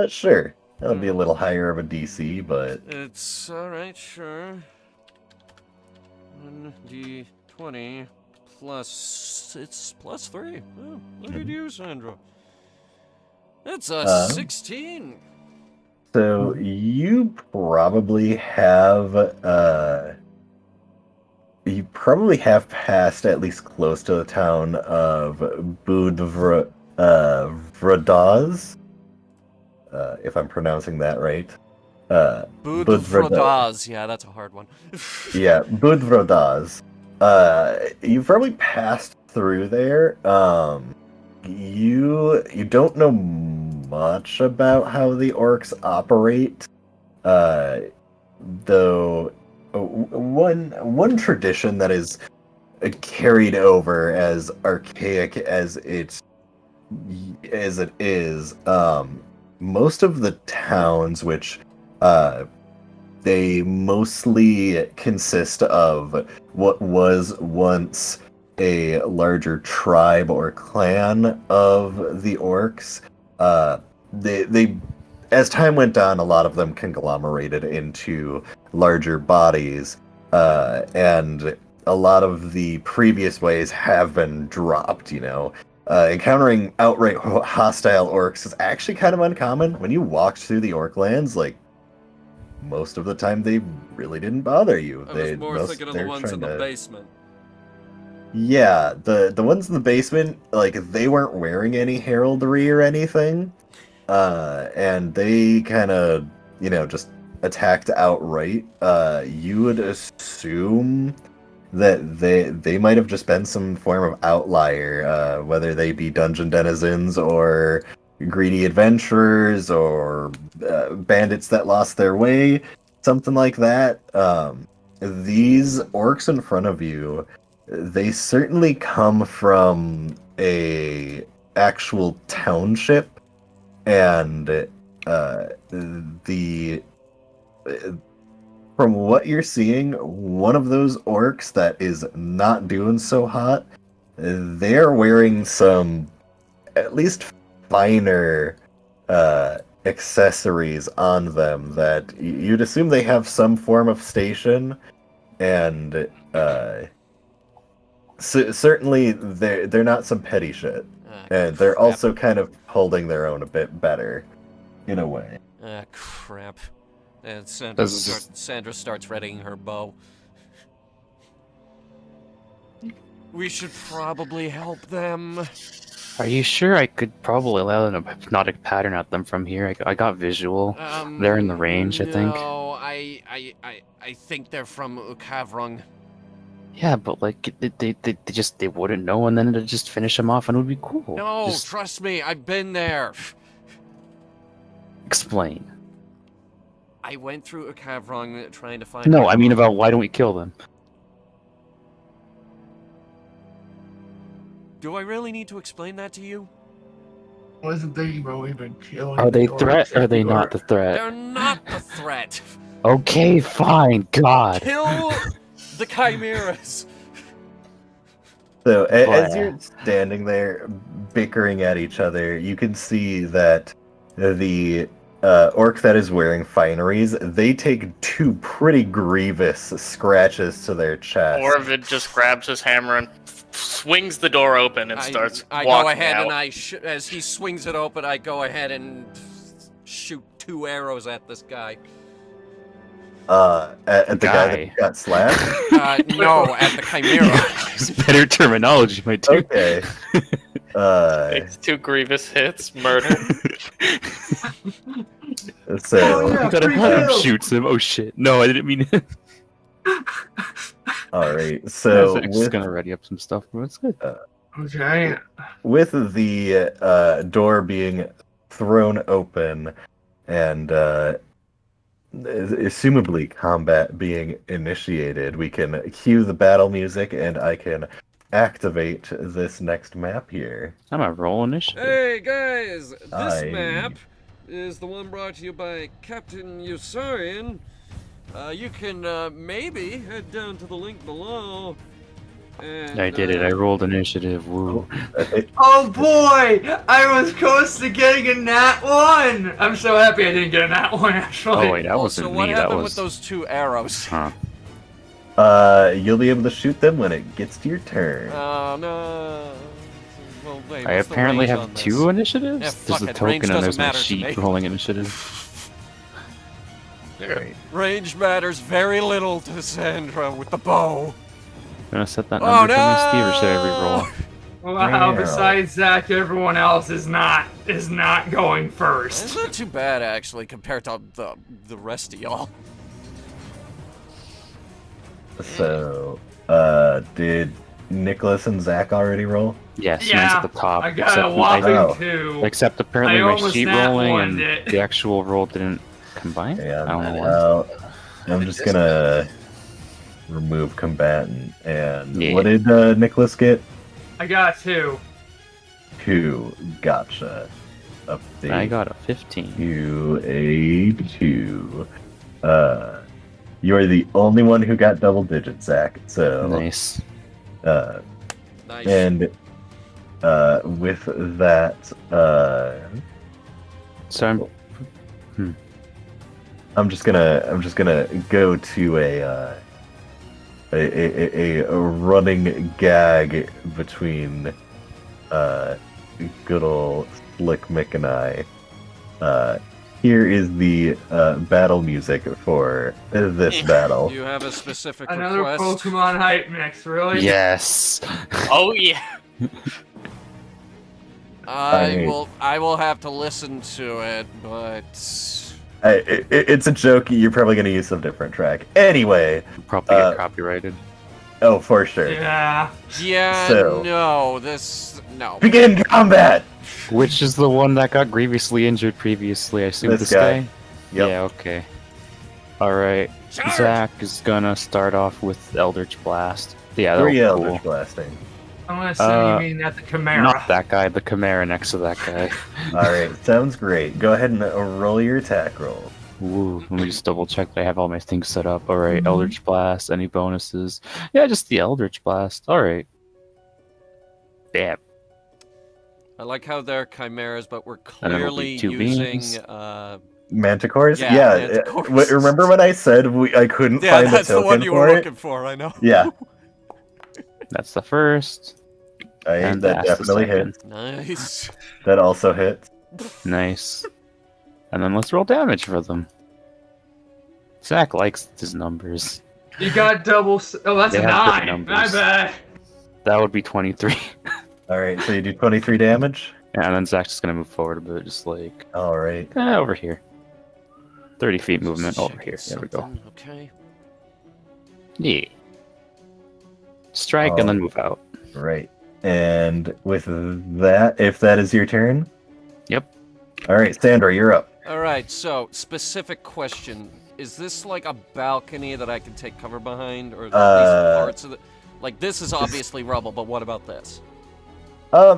Sure. That would be a little higher of a DC, but It's alright, sure. 1d20 plus. It's plus 3. Oh, look at you, Sandra. That's a 16. so you probably have passed at least close to the town of Vrodaz, if I'm pronouncing that right. Budvrodaz. Yeah, that's a hard one. Yeah, Budvrodaz. You've probably passed through there. You don't know much about how the orcs operate. Though one tradition that is carried over as archaic as it is, most of the towns which they mostly consist of what was once a larger tribe or clan of the orcs. They as time went on, a lot of them conglomerated into larger bodies, and a lot of the previous ways have been dropped. Encountering outright hostile orcs is actually kind of uncommon. When you walked through the Orklands, like, most of the time they really didn't bother you. I was more thinking of the ones in the basement. Yeah, the ones in the basement, like, they weren't wearing any heraldry or anything. And they kind of, just attacked outright. You would assume that they might have just been some form of outlier, whether they be dungeon denizens or greedy adventurers or bandits that lost their way, something like that. These orcs in front of you, they certainly come from a actual township, and the from what you're seeing, one of those orcs that is not doing so hot, they're wearing some at least finer accessories on them that you'd assume they have some form of station, and certainly they're not some petty shit. And they're also kind of holding their own a bit better, in a way. Crap. And Sandra starts readying her bow. We should probably help them. Are you sure? I could probably allow them a hypnotic pattern at them from here. I got visual. They're in the range, I think. No, I think they're from Ukavrung. Yeah, but like they wouldn't know, and then it'd just finish them off, and it would be cool. No, just trust me, I've been there. explain. I went through Ukavrung trying to find. No, I mean about why don't we kill them? Do I really need to explain that to you? I wasn't thinking about even killing. Are they the threat? orcs. Or are they not the threat? They're not the threat. Okay, fine. God. Kill the chimeras. So as you're standing there bickering at each other, you can see that the orc that is wearing fineries, they take 2 pretty grievous scratches to their chest. Orvid just grabs his hammer and swings the door open and starts I walking go ahead out. and as he swings it open, I go ahead and shoot 2 arrows at this guy. At the guy that got slapped? No, at the chimera. Use better terminology, my dude. Okay. Takes 2 grievous hits, murder. So Oh, yeah. I thought free Adam kills. shoots him. Oh shit! No, I didn't mean it. all right. So Zach's just gonna ready up some stuff, but it's good. Okay. with the door being thrown open and assumably combat being initiated, we can cue the battle music and I can activate this next map here. I'm a roll initiative. Hey guys, this Aye. map is the one brought to you by Captain Usarian. You can maybe head down to the link below. And, I did it. I rolled initiative. Woo. Oh boy! I was close to getting a nat 1! I'm so happy I didn't get a nat 1, actually. Oh wait, that Also, wasn't what me. That happened was. with those 2 arrows? Huh. You'll be able to shoot them when it gets to your turn. Oh no. Well, wait, I what's the apparently range have on this? 2 initiatives. Yeah, There's fuck a it, range token and there's doesn't my matter to sheet me. rolling initiative. Range matters very little to Sandra with the bow. Gonna set that Oh number for me, Steve, or should I re-roll? Wow, Meow. besides Zach, everyone else is not going It's first. not too bad actually compared to the rest of y'all. So, did Nicholas and Zach already roll? Yes, mine's Yeah, at the top. I got a except whopping Oh. 2. Except apparently I my almost sheet nat rolling one'd and it. the actual roll didn't combine. Yeah, I don't know why. I'm just gonna remove combatant. And Yeah. what did Nicholas get? I got 2. 2. Gotcha. Update. I got a 15. You a 2. You are the only one who got double digits, Zach. So Nice. Nice. and with that, So I'm just gonna go to a running gag between good old Slick Mick and I. Here is the battle music for this battle. Do you have a specific Another request? Pokemon hype mix, really? yes. Oh yeah. I will have to listen to it, but It's a joke. You're probably gonna use some different track. Anyway, Probably get copyrighted. oh for sure. Yeah. yeah, So- no. Begin combat. Which is the one that got grievously injured previously? I assume This this guy. guy? Yep. Yeah, okay. Alright. Zach is gonna start off with Eldritch Blast. Yeah, that'll 3 be Eldritch cool. Blasting. I'm gonna assume you mean that the Chimera. Not that guy, the Chimera next to that guy. All right, sounds great. Go ahead and roll your attack roll. Ooh, let me just double check that I have all my things set up. Alright, Eldritch Blast, any bonuses? Yeah, just the Eldritch Blast. Alright. Damn. I like how they're chimeras, but we're And then it'll clearly be 2 using. beams. Manticores? Yeah, Manticores. Remember when I said I couldn't Yeah, find that's a token the one you for were it? looking for. I know. Yeah, That's the first. And that that's the definitely second. hits. Nice. That also hits. Nice. And then let's roll damage for them. Zach likes his numbers. You got double. Oh, that's They a have good 9. numbers. My bad. That would be 23. All right, so you do 23 damage. And then Zach's just gonna move forward a bit, just like All right. over here. 30 feet movement Just over here. checking There we go. something, Okay. Yeah. Strike and then move out. Right. And with that, if that is your turn. Yep. All right, Sandra, you're up. All right. So, specific question: is this like a balcony that I can take cover behind, or are these parts of the? Like this is obviously rubble, but what about this?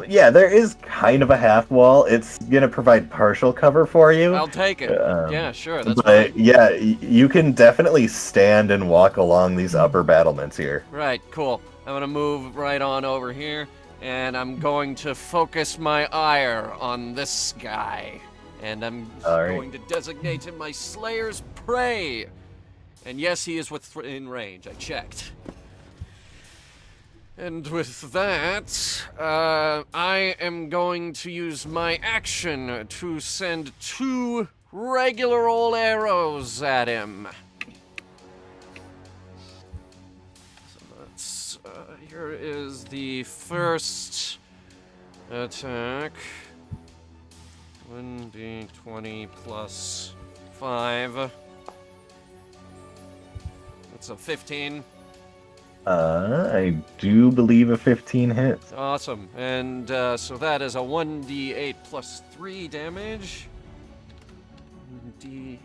Yeah, there is kind of a half wall. It's gonna provide partial cover for you. I'll take it. Yeah, sure. That's But fine. yeah, you can definitely stand and walk along these upper battlements here. Right. Cool. I'm gonna move right on over here, and I'm going to focus my ire on this guy, and I'm All right. going to designate him my Slayer's prey. And yes, he is within range. I checked. And with that, I am going to use my action to send 2 regular old arrows at him. So that's, here is the first Attack. 1d20 plus 5. That's a 15. I do believe a 15 hits. Awesome. And so that is a 1d8 plus 3 damage. D8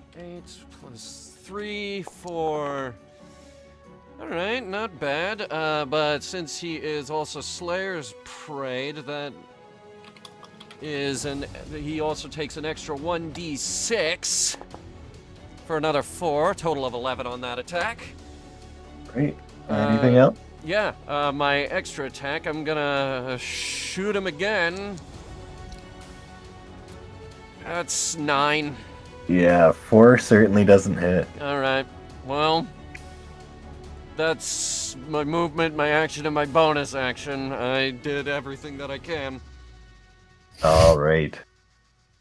plus 3 for... Alright, not bad. But since he is also Slayer's Prayed, that is he also takes an extra 1d6 for another 4. Total of 11 on that attack. Great. Anything else? Yeah, my extra attack, I'm gonna shoot him again. That's 9. Yeah, 4 certainly doesn't hit. Alright, well, that's my movement, my action, and my bonus action. I did everything that I can. All right.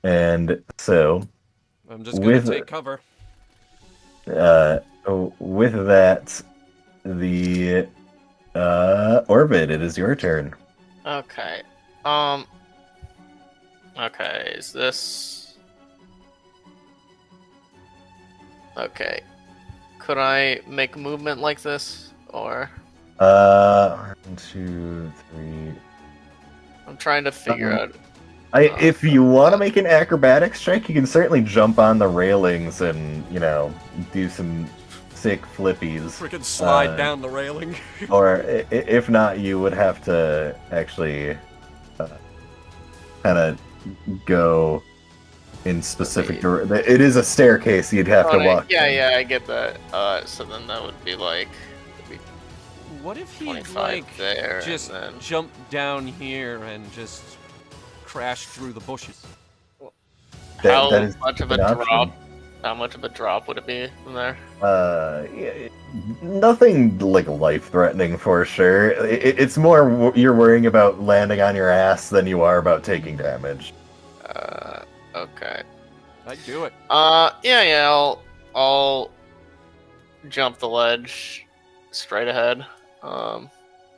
And so, I'm just gonna With- take cover. with that, the Orbit, it is your turn. Okay. Okay, is this... Okay. Could I make movement like this? Or... 1, 2, 3. I'm trying to figure out... If you want to make an acrobatics check, you can certainly jump on the railings and, do some sick flippies. Freaking slide down the railing. Or if not, you would have to actually kind of go in specific It is a staircase, you'd have to walk. Yeah, I get that. So then that would be like... What if he, 25 like, there, just and then... jumped down here and just crashed through the bushes? That How is much of a an option. drop? How much of a drop would it be from there? Yeah, nothing like life-threatening for sure. It's more you're worrying about landing on your ass than you are about taking damage. Okay. I'd do it. Yeah, I'll jump the ledge straight ahead.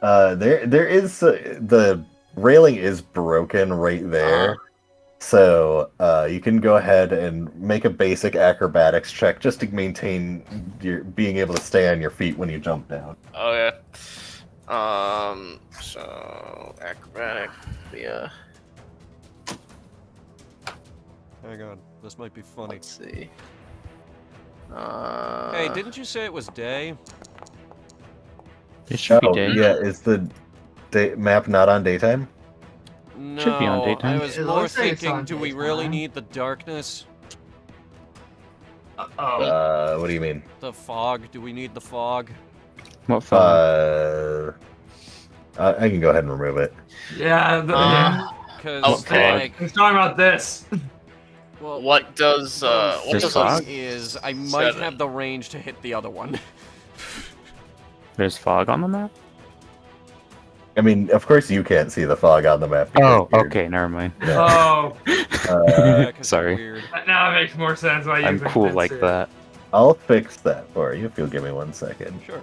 There is the railing is broken right there. So you can go ahead and make a basic acrobatics check just to maintain your being able to stay on your feet when you jump down. Okay. So acrobatic, yeah. Hang on, this might be funny. Let's see. Hey, didn't you say it was day? It should be day. Yeah, is the map not on daytime? No, Should be on daytime. I was It more looks like it's thinking, on do we really daytime. need the darkness? What do you mean? The fog? Do we need the fog? What fun? I can go ahead and remove it. Yeah. Because, Okay. like, He's talking about this. well, What does what There's does fog? this- is I might 7. have the range to hit the other one. There's fog on the map? I mean, of course you can't see the fog on the map. because Oh, you're- okay, never mind. Oh, Yeah, 'cause Sorry. I'm weird. now it makes more sense why you I'm think cool that's like it. that. I'll fix that for you if you'll give me 1 second. Sure.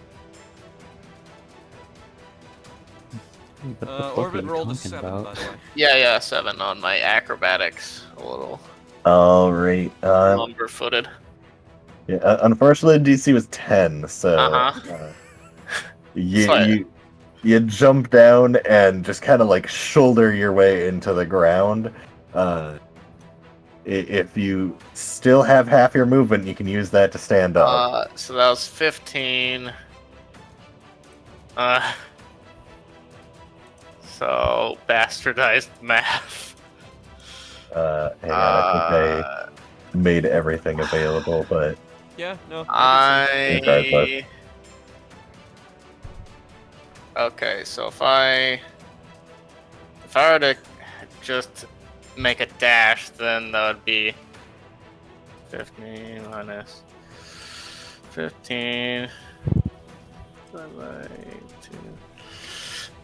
What the fuck Orbit are you rolled a talking 7, by about? the way. Yeah, 7 on my acrobatics. A little All right. lumber-footed. Yeah, unfortunately, DC was 10, so Uh-huh. you jump down and just kind of like shoulder your way into the ground. If you still have half your movement, you can use that to stand up. So that was 15. So bastardized math. Hang on, I think I made everything available, but Yeah, no. I Okay, Okay, so if I were to just make a dash, then that would be 15 minus 15 divided by 2.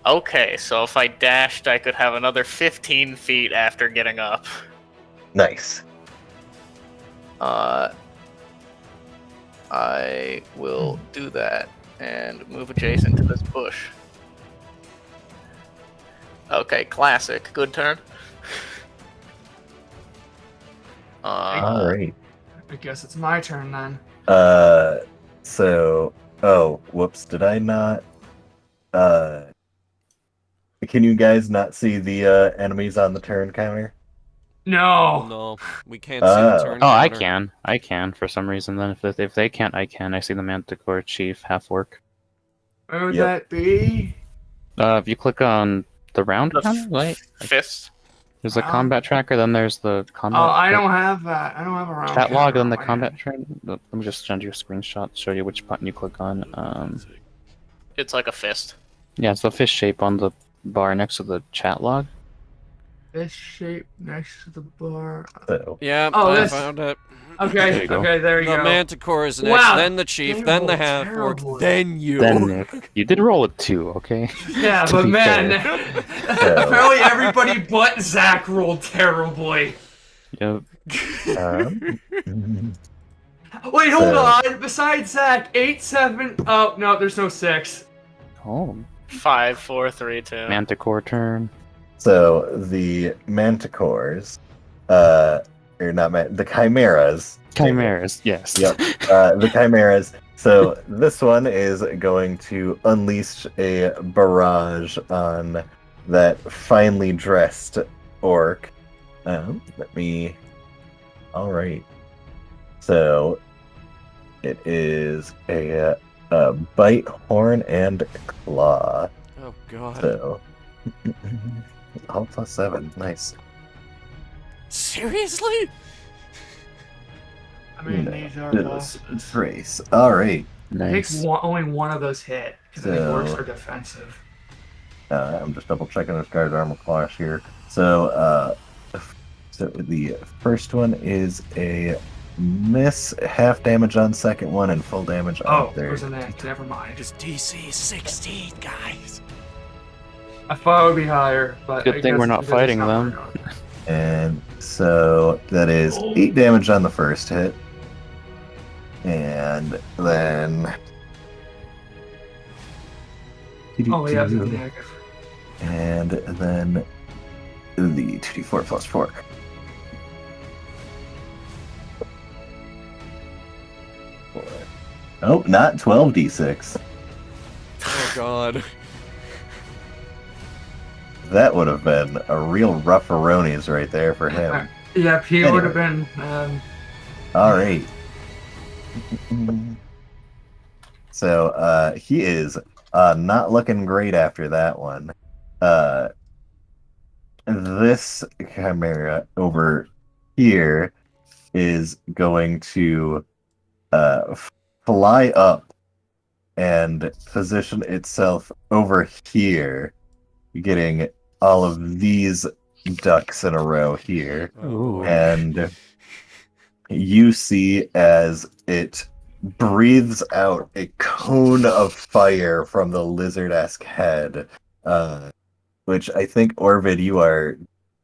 Okay, so if I dashed, I could have another 15 feet after getting up. nice. I will do that and move adjacent to this bush. Okay, classic. Good turn. All right. I guess it's my turn then. So, oh, whoops, did I not? Can you guys not see the enemies on the turn counter? No. No, we can't see the turn Oh, I counter. can. I can for some reason. Then if they can't, I can. I see the Manticore Chief half orc. Where would Yep. that be? If you click on the round The counter, right? fist. There's a combat tracker. Then there's the combat. Oh, I don't have that. I don't have a round chat log. counter Then the on my combat end. tracker. Let me just send you a screenshot. Show you which button you click on. It's like a fist. Yeah, it's the fish shape on the bar next to the chat log. This shape next to the bar. So, Yeah, Oh, I this- found it. There Okay, you go. okay, there you The go. Manticore is next, Wow, then the Chief, they then the rolled half-orc, terribly. then you. Then Nick, you did roll a 2, okay? Yeah, To but be man, fair. apparently everybody but Zach rolled terribly. Yep. um, Wait, hold So- on. Besides Zach, 8, 7. Oh no, there's no 6. Oh, 5, 4, 3, 2. Manticore turn. so the manticores, or not the chimeras. Chimeras, yes. Yep. The chimeras. So this one is going to unleash a barrage on that finely dressed orc. Let me. All right. So it is a bite, horn, and claw. Oh, God. So all +7. Nice. Seriously? I mean, No, these are this bosses. trace. All right. It takes Nice. only one of those hit because I think So- orcs are defensive. I'm just double checking this guy's armor class here. So, so the first one is a miss, half damage on second one, and full damage Oh, on it third. was an X. Never mind. It is DC 16, guys. I thought it would be higher, but Good I thing guess we're not because fighting it's not them. very high. And so that is 8 damage on the first hit. And then. Oh yeah, it's a negative. And then the 2d4 plus 4. Oh, not 12d6. Oh, God. That would have been a real rough-a-ronies right there for him. Yeah, he Anyway. would have been. All right. So he is not looking great after that one. This chimera over here is going to fly up and position itself over here, getting all of these ducks in a row here. Ooh. And you see as it breathes out a cone of fire from the lizard-esque head, which I think, Orvid, you are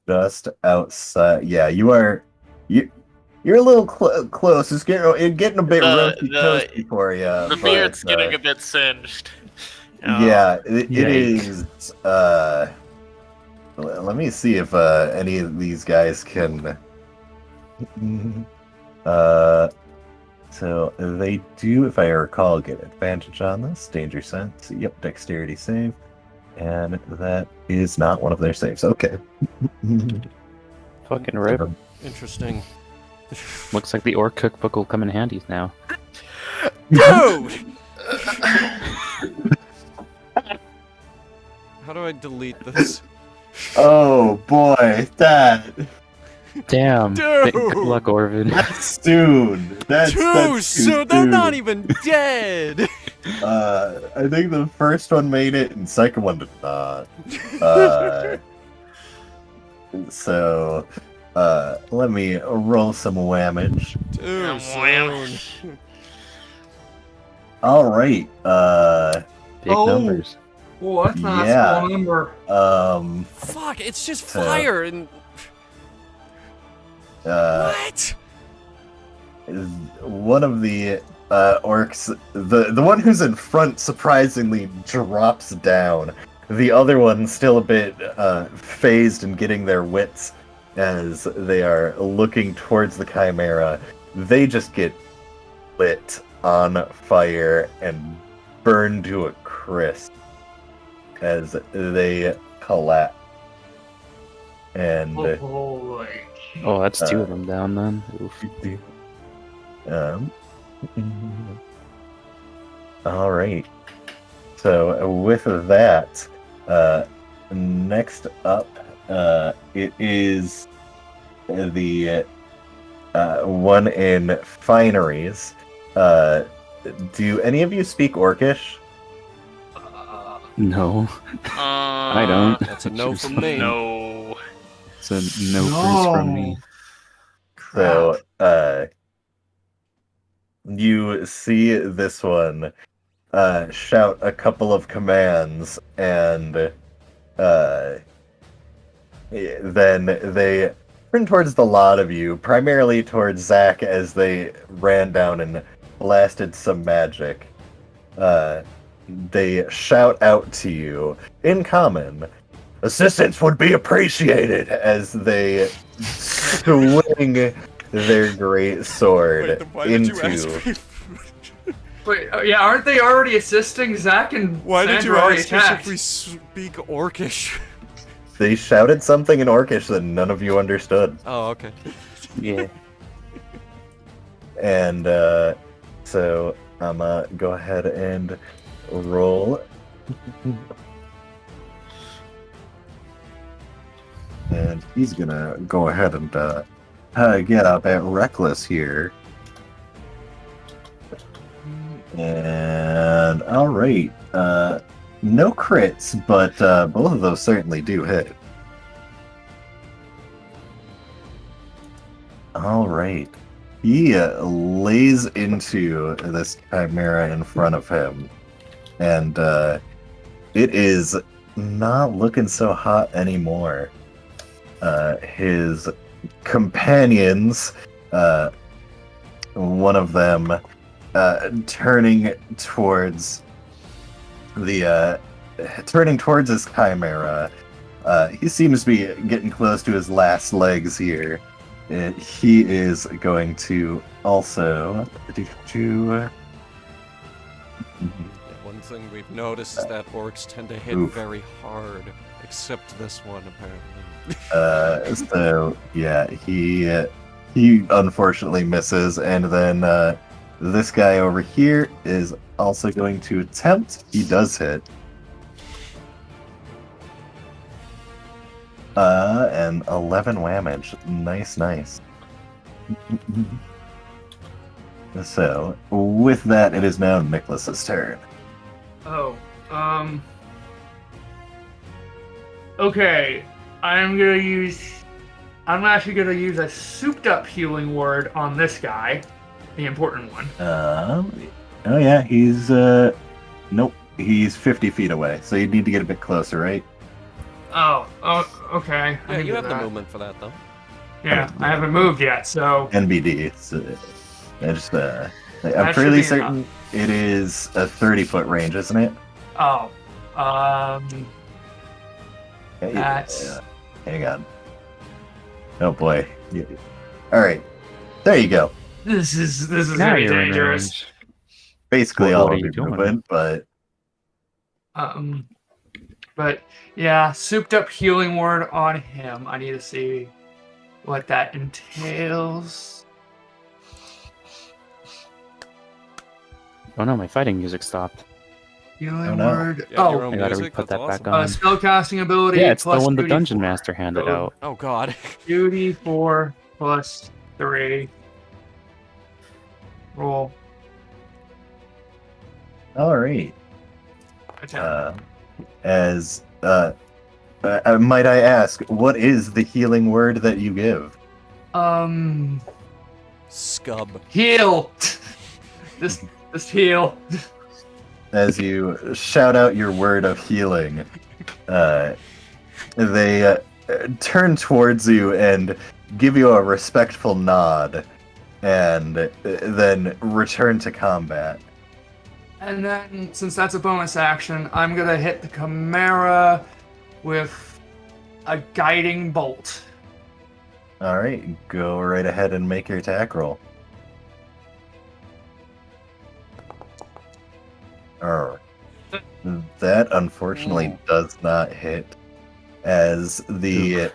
just outside. Yeah, you are. You're a little close. It's getting a bit roasty toasty for you. The beard's getting a bit singed. Yeah, it Yikes. is. Let me see if any of these guys can. So they do, if I recall, get advantage on this. Danger sense. Yep, dexterity save. And that is not one of their saves. Okay. Fucking rip. Interesting. Looks like the orc cookbook will come in handy now. Dude! How do I delete this? Oh boy, that. Damn. Dude! Good luck, Orvid. That's soon. That's Too soon! They're soon. not even dead! I think the first one made it, and second one did not. So, let me roll some whammage. Too soon. All right. Big Oh. numbers. Well, that's not Yeah. a small number. Fuck, it's just So- fire and. What? One of the orcs, the one who's in front, surprisingly drops down, the other one still a bit phased and getting their wits as they are looking towards the Chimera. They just get lit on fire and burned to a crisp as they collapse. And Oh, boy. Oh, that's two of them down then. Oof. All right. So with that, next up, it is the one in fineries. Do any of you speak Orcish? No, I don't. That's a no from me. No. It's a no freeze from me. So, you see this one shout a couple of commands, and then they turn towards the lot of you, primarily towards Zack, as they ran down and blasted some magic. They shout out to you in common. Assistance would be appreciated, as they swing their great sword into. Wait, yeah, aren't they already assisting Zack and Why did you Sandra already ask us attacked? if we speak Orcish? They shouted something in Orcish that none of you understood. Oh, okay. Yeah. And so I'm gonna go ahead and roll. And he's gonna go ahead and get up at Reckless here. And alright. No crits, but both of those certainly do hit. Alright. He lays into this Chimera in front of him. And it is not looking so hot anymore. His companions, one of them turning towards his Chimera. He seems to be getting close to his last legs here. He is going to also One thing we've noticed is that orcs tend to hit Oof. very hard, except this one apparently. So yeah, he unfortunately misses, and then this guy over here is also going to attempt. He does hit. And 11 damage. Nice. So with that, it is now Nicholas's turn. Oh, okay. I'm actually gonna use a souped up healing word on this guy, the important one. Oh yeah, he's nope, he's 50 feet away, so you need to get a bit closer, right? Oh, okay. I Yeah, can you do have the that. movement for that, though. Yeah, I haven't moved yet, so NBD. I'm That fairly should be certain it is a 30-foot range, isn't it? oh, Yeah, That's- hang on. Oh boy. Yeah. All right, there you go. this is Now gonna be you're in dangerous. range. Basically What all are of you your doing? movement, but But yeah, souped up healing word on him. I need to see what that entails. Oh no, my fighting music stopped. Healing Oh, no. word. You have your Oh, own I gotta music? re-put That's that back awesome. on. spellcasting ability. Yeah, it's the plus one the duty dungeon 4. master handed So, out. Oh god. Duty 4 plus 3. Roll. all right. Attack. Might I ask, what is the healing word that you give? Scub. Heal. Just heal. As you shout out your word of healing, they turn towards you and give you a respectful nod, and then return to combat. And then, since that's a bonus action, I'm gonna hit the Chimera with a guiding bolt. All right, go right ahead and make your attack roll. That unfortunately does not hit. As you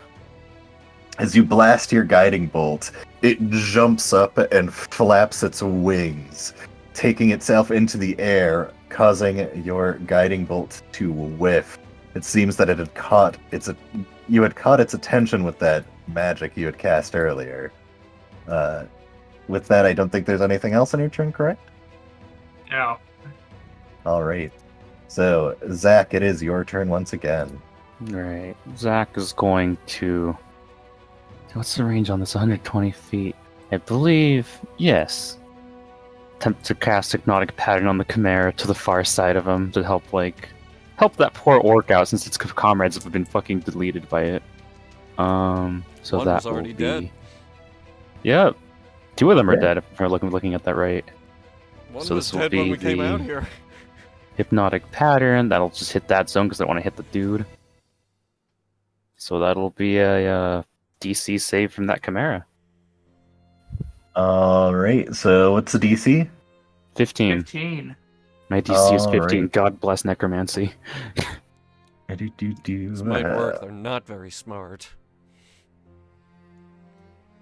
blast your guiding bolt, it jumps up and flaps its wings, taking itself into the air, causing your guiding bolt to whiff. It seems that it had you had caught its attention with that magic you had cast earlier. With that, I don't think there's anything else on your turn, correct? Yeah. All right. So, Zach, it is your turn once again. Right. Zach is going to. What's the range on this? 120 feet. I believe. Yes. Attempt to cast Hypnotic Pattern on the Chimera to the far side of him to help that poor orc out since its comrades have been fucking deleted by it. So One that was will already be. dead. Yep. Two of them are Yeah. dead if we're looking at that right. One So was this will dead when be we came out the- here. Hypnotic Pattern. That'll just hit that zone because I want to hit the dude. So that'll be a DC save from that Chimera. All right. So, what's the DC? 15. 15. My DC is All 15. right. God bless Necromancy. This might work. They're not very smart.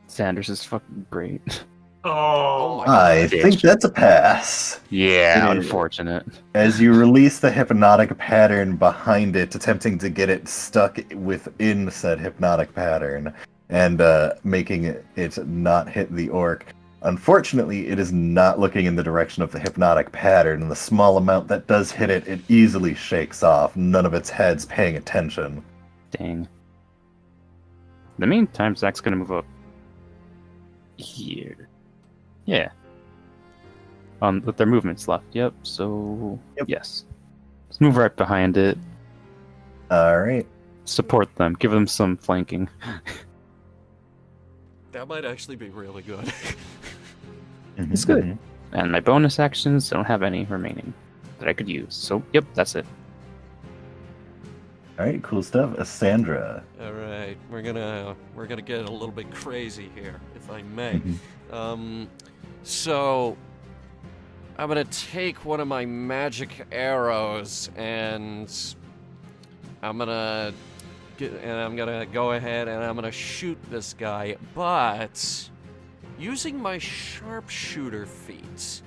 Sanders is fucking great. Oh, my God. I think that's a pass. Yeah, It is. unfortunate. As you release the hypnotic pattern behind it, attempting to get it stuck within said hypnotic pattern, and making it not hit the orc. Unfortunately, it is not looking in the direction of the hypnotic pattern, and the small amount that does hit it, it easily shakes off, none of its heads paying attention. Dang. In the meantime, Zach's gonna move up here. Yeah. With their movements left. Yep. So Yep. yes. Let's move right behind it. Alright. Support them. Give them some flanking. That might actually be really good. It's good. And my bonus actions, I don't have any remaining that I could use. So yep, that's it. Alright, cool stuff. Sandra. All right, we're gonna get a little bit crazy here, if I may. So I'm gonna take one of my magic arrows and I'm gonna go ahead and I'm gonna shoot this guy, but using my sharpshooter feat,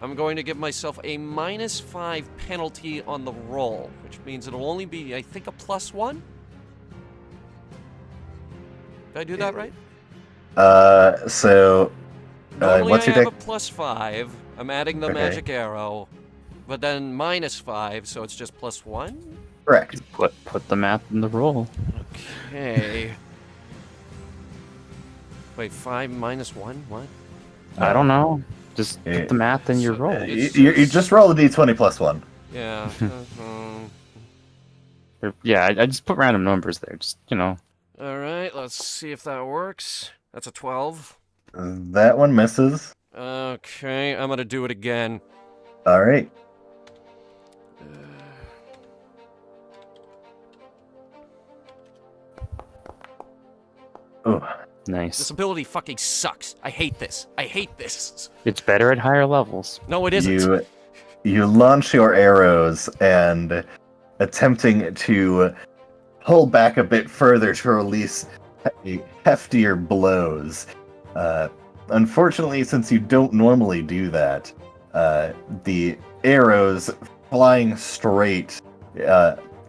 I'm going to give myself a -5 penalty on the roll, which means it'll only be, I think, a +1. Did I do that right? So Normally what's I your have deck? a +5. I'm adding the Okay. magic arrow, but then -5, so it's just +1. Correct. Put the math in the roll. Okay. Wait, 5 minus 1? What? I don't know. Just Eh, put the math in your so- roll. You just roll a d20 plus 1. Yeah. Yeah, I just put random numbers there. Just, All right, let's see if that works. That's a 12. That one misses. Okay, I'm gonna do it again. Alright. Oh, This nice. ability fucking sucks. I hate this. I hate this. It's better at higher levels. No, it isn't. you launch your arrows and attempting to pull back a bit further to release heftier blows. Unfortunately, since you don't normally do that, the arrows flying straight,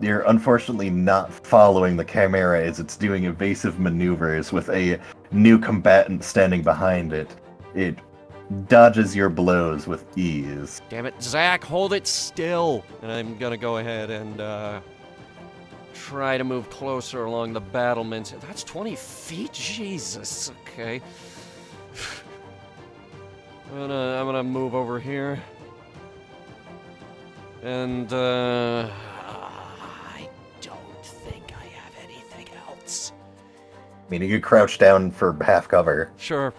you're unfortunately not following the Chimera as it's doing evasive maneuvers with a new combatant standing behind it. It dodges your blows with ease. Damn it, Zach, hold it still. And I'm gonna go ahead and try to move closer along the battlements. That's 20 feet? Jesus. Okay. I'm gonna move over here. And I don't think I have anything else. I mean, you could crouch down for half cover. Sure.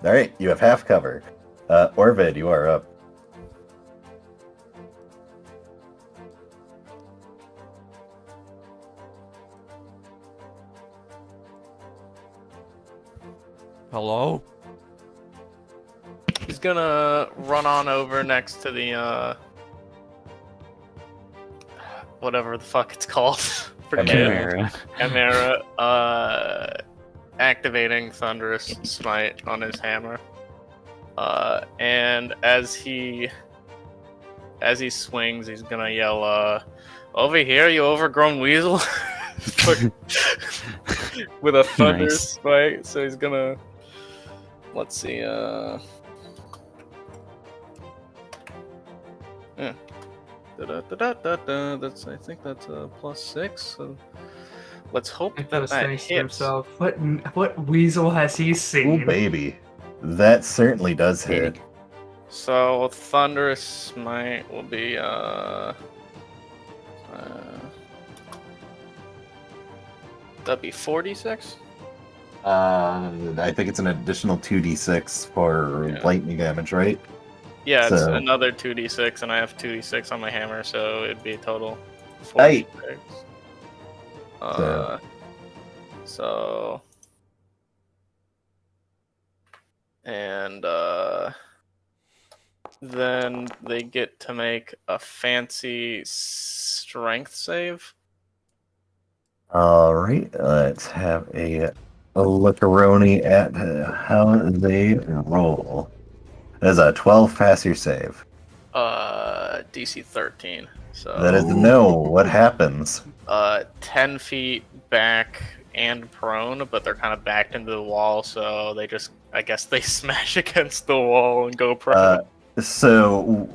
Alright, you have half cover. Orvid, you are up. Hello? He's gonna run on over next to the whatever the fuck it's called. Forget it. Chimera. Chimera, activating Thunderous Smite on his hammer. And as he swings, he's gonna yell, "Over here, you overgrown weasel!" With a Thunderous Smite. So he's gonna, let's see, yeah. That's, I think that's a +6. So let's hope that thinks to hits. himself, what weasel has he Oh seen? baby, that certainly does hit. So Thunderous Smite will be that'd be 46. I think it's an additional 2d6 for lightning damage, right? Yeah, it's So- another 2d6, and I have 2d6 on my hammer, so it'd be a total Hey. 46. And then they get to make a fancy strength save. All right, let's have a lookaroni at how they roll. That is a 12 pass your save. DC 13. So That is no. What happens? 10 feet back and prone, but they're kind of backed into the wall, so they just, I guess they smash against the wall and go prone. So,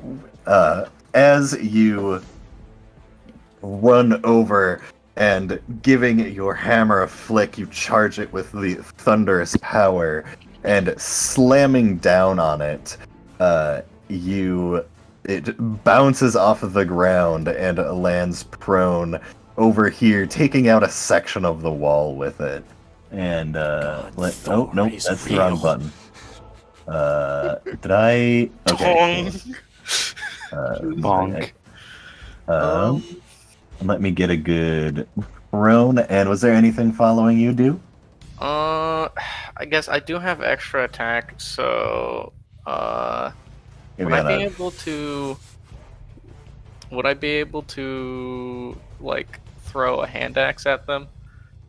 as you run over and giving your hammer a flick, you charge it with the thunderous power, and slamming down on it, it bounces off of the ground and lands prone over here, taking out a section of the wall with it. And oh nope, is that's the wrong real. button. Did I? Okay. Bonk. Let me get a good prone. And was there anything following you, Do? I guess I do have extra attack, so Give would me I be a- able to? Would I be able to like throw a hand axe at them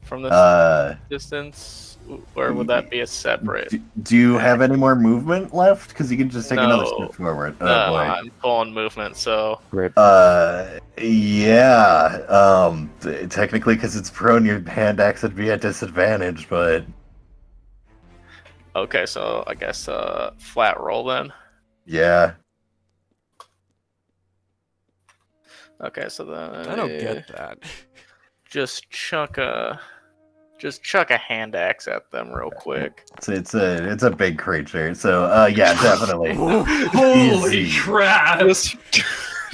from this distance, or would that be a separate? Do you have any more movement left? Because you can just take another No. step forward. Oh No, boy. I'm full on movement, so Rip. Yeah. Technically, because it's prone, your hand axe would be at disadvantage, but okay. So I guess flat roll then. yeah. Okay, so then I don't get that. just chuck a hand axe at them real quick. It's a big creature, so yeah, definitely. Holy Easy. crap!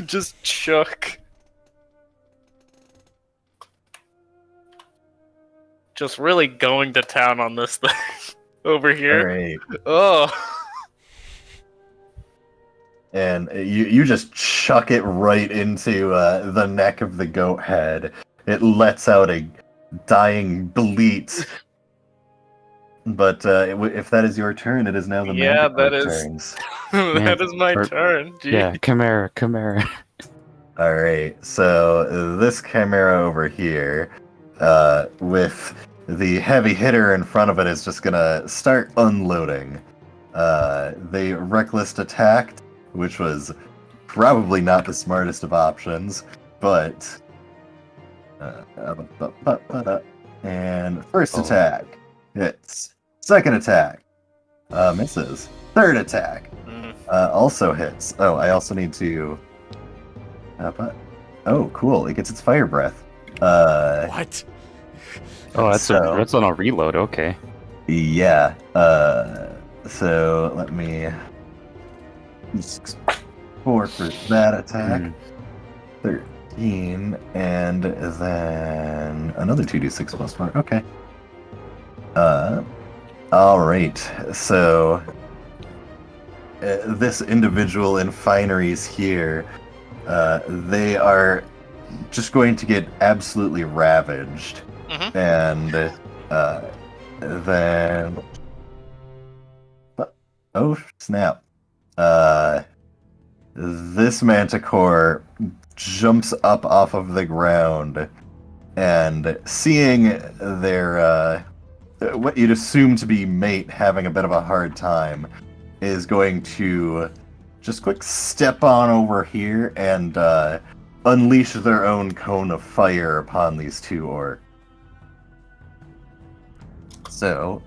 Just chuck. Just really going to town on this thing over All here. right. Oh. And you just chuck it right into the neck of the goat head. It lets out a dying bleat. But if that is your turn, it is now the Yeah, Manticore's that is- turns. That is my or- turn. Gee. Yeah, Chimera. All right, so this Chimera over here, with the heavy hitter in front of it, is just gonna start unloading. They reckless attacked, which was probably not the smartest of options, but and first attack hits. Second attack misses. Third attack Mhm. also hits. Oh, I also need to. Oh, cool! It gets its fire breath. What? Oh, that's So- that's on a reload. Okay. Yeah. So let me. 4 for that attack. Mm. 13, and then another 2d6 plus 4. Okay. All right. So this individual in fineries here, they are just going to get absolutely ravaged, Mhm. and then Oh, snap. This manticore jumps up off of the ground and seeing their what you'd assume to be mate having a bit of a hard time is going to just quick step on over here and unleash their own cone of fire upon these two orcs. So,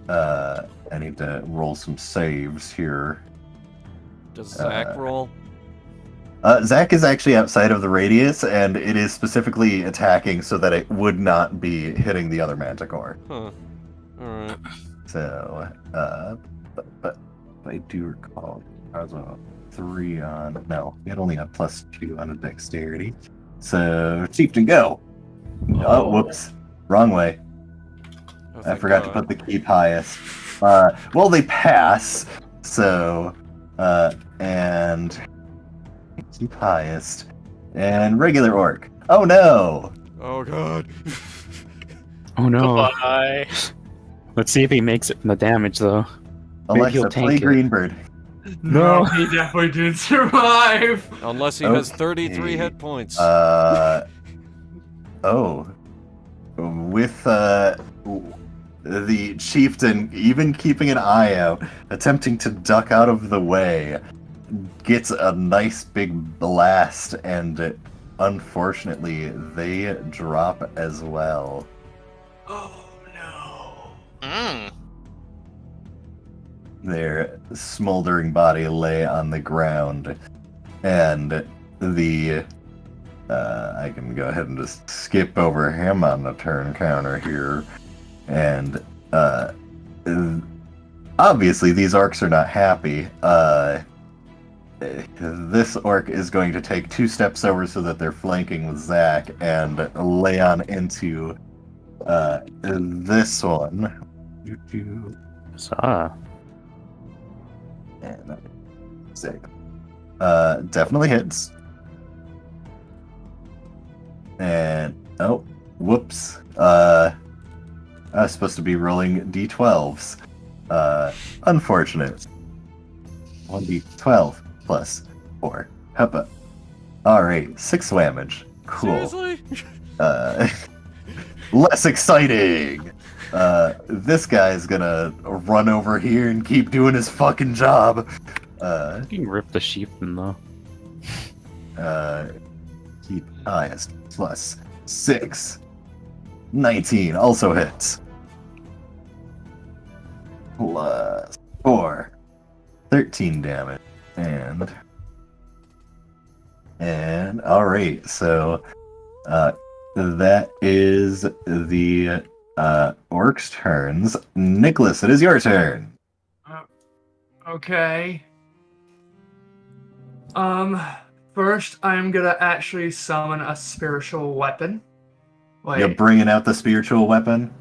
I need to roll some saves here. Does Zach roll? Zach is actually outside of the radius, and it is specifically attacking so that it would not be hitting the other manticore. Huh. Alright. So, but I do recall I was a 3 on. No, we had only a +2 on a dexterity. So, Chieftain, go! Oh, whoops. Wrong way. Oh, I thank forgot to God. put the keep highest. Well, they pass, so, and keep highest, and regular orc. Oh no! Oh God. Oh no. Goodbye. Let's see if he makes it from the damage, though. Maybe he'll Alexa, tank play it. Greenbird. No, he definitely didn't survive. Unless he has Okay. 33 hit points. Oh. With, the chieftain even keeping an eye out, attempting to duck out of the way, gets a nice big blast, and unfortunately, they drop as well. Oh no. Mm. Their smoldering body lay on the ground, and the I can go ahead and just skip over him on the turn counter here, and obviously these orcs are not happy. This orc is going to take 2 steps over so that they're flanking with Zach and lay on into this one. Ah. And Zach. Definitely hits. And oh, whoops. I was supposed to be rolling d12s. Unfortunate. 1d12 plus 4. Huppa. Alright, 6 damage. Cool. Seriously? Less exciting! This guy's gonna run over here and keep doing his fucking job. You can rip the chieftain, though. Keep highest plus 6. 19 also hits. Plus 4. 13 damage. And alright, so that is the orcs' turns. Nicholas, it is your turn. Okay. First I'm gonna actually summon a spiritual weapon. Wait. You're bringing out the spiritual weapon?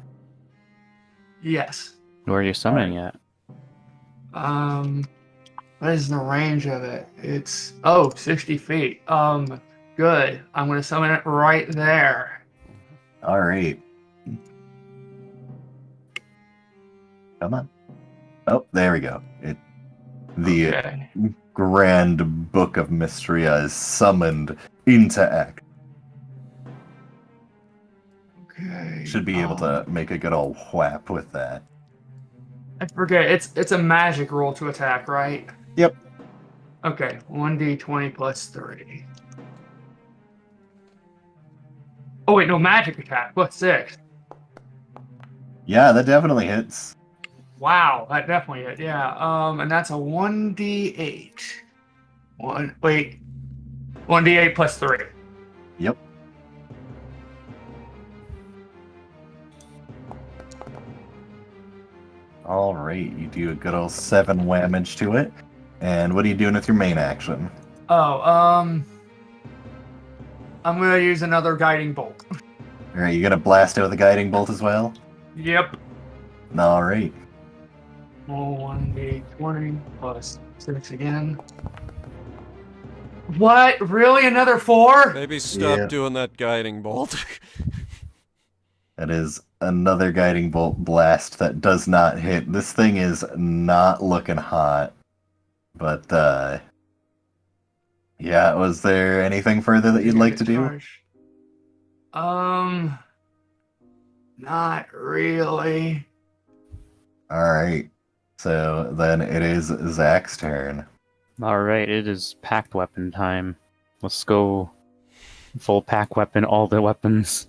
Yes. Where are you summoning it? What is the range of it? It's 60 feet. Good. I'm gonna summon it right there. Alright. Come on. Oh, there we go. The Okay. Grand Book of Mystria is summoned into act. Okay. Should be able to make a good old whap with that. I forget. It's a magic roll to attack, right? Yep. Okay. 1d20 plus 3. Oh wait, no, magic attack plus 6. Yeah, that definitely hits. Wow, that definitely hit. Yeah. And that's a 1d8. 1d8 plus 3. Yep. Alright, you do a good old 7 damage to it. And what are you doing with your main action? Oh, I'm gonna use another guiding bolt. Alright, you gonna blast it with a guiding bolt as well? Yep. Alright. Roll 1d20 plus 6 again. What? Really? Another 4? Maybe stop Yeah. doing that guiding bolt. That is another guiding bolt blast that does not hit. This thing is not looking hot. But yeah, was there anything further that you'd like to do? Charge. Not really. All right. So then it is Zach's turn. Alright, it is packed weapon time. Let's go full pack weapon, all the weapons.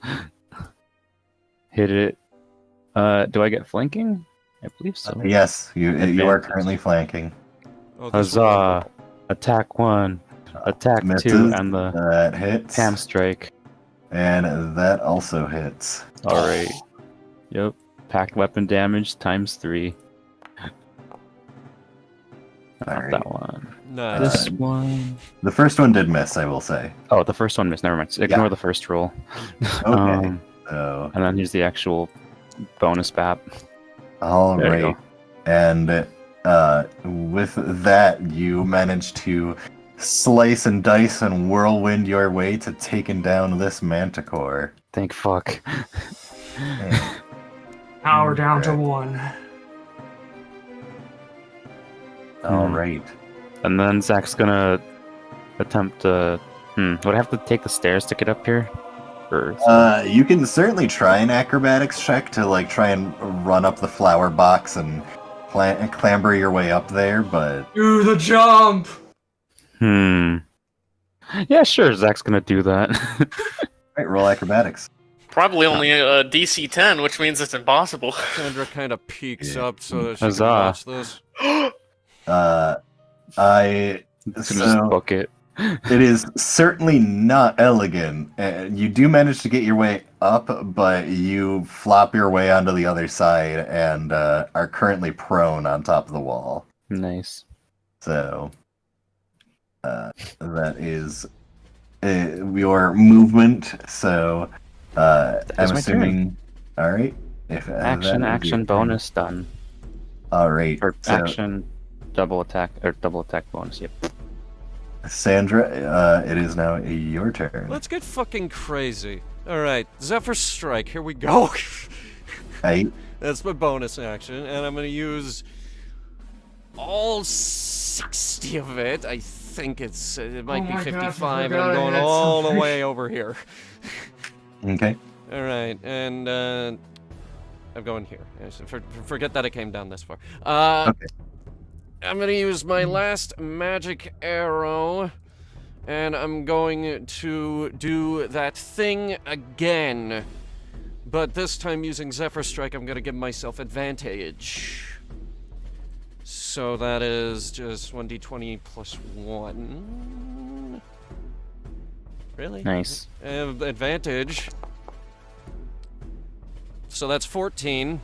Hit it. Do I get flanking? I believe so. Yes, you are Advantage. currently flanking. Oh, this will Huzzah! Attack 1, attack 2, Misses. and the That hits. ham strike. And that also hits. Alright. Yep. Packed weapon damage times 3. Not Alright. that one. Nice. This one. The first one did miss, I will say. Oh, the first one missed. Never mind. Ignore Yeah. the first roll. Okay. So, And then here's the actual bonus BAP. all There you right. And with that, you manage to slice and dice and whirlwind your way to taking down this manticore. Thank fuck. Man. Power down to Okay. 1. All right. And then Zach's gonna attempt to. Would I have to take the stairs to get up here? Or You can certainly try an acrobatics check to like try and run up the flower box and clamber your way up there, but Do the jump! Yeah, sure. Zach's gonna do that. right, roll acrobatics. Probably only a DC 10, which means it's impossible. Sandra kind of peeks Yeah. up so that she Huzzah. can watch this. I Just so book it. it is certainly not elegant. You do manage to get your way up, but you flop your way onto the other side and are currently prone on top of the wall. Nice. So that is your movement. So I'm is my assuming. All right. If Action, that is action, your turn. bonus done. All right. Or So, action, double attack bonus. Yep. Sandra, it is now your turn. Let's get fucking crazy. All right, Zephyr Strike. Here we go. Right. That's my bonus action, and I'm gonna use all 60 of it. I think it might Oh be my gosh, I 55, and forgot I'm I going had all the something. way over here. Okay. All right, and I'm going here. Yes, forget that it came down this far. Okay. I'm gonna use my last magic arrow, and I'm going to do that thing again. But this time using Zephyr Strike, I'm gonna give myself advantage. So that is just 1d20 plus 1. Really? Nice. Advantage. So that's 14.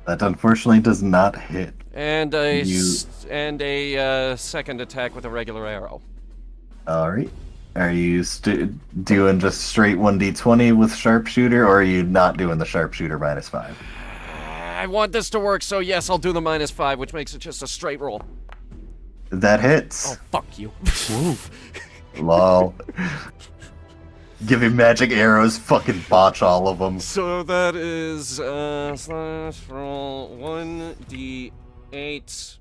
That unfortunately does not hit. And a You- second attack with a regular arrow. All right. Are you doing just straight 1d20 with sharpshooter, or are you not doing the sharpshooter -5? I want this to work, so yes, I'll do the -5, which makes it just a straight roll. That hits. Oh, fuck you. Lol. Give him magic arrows, fucking botch all of them. So that is slash roll 1d8.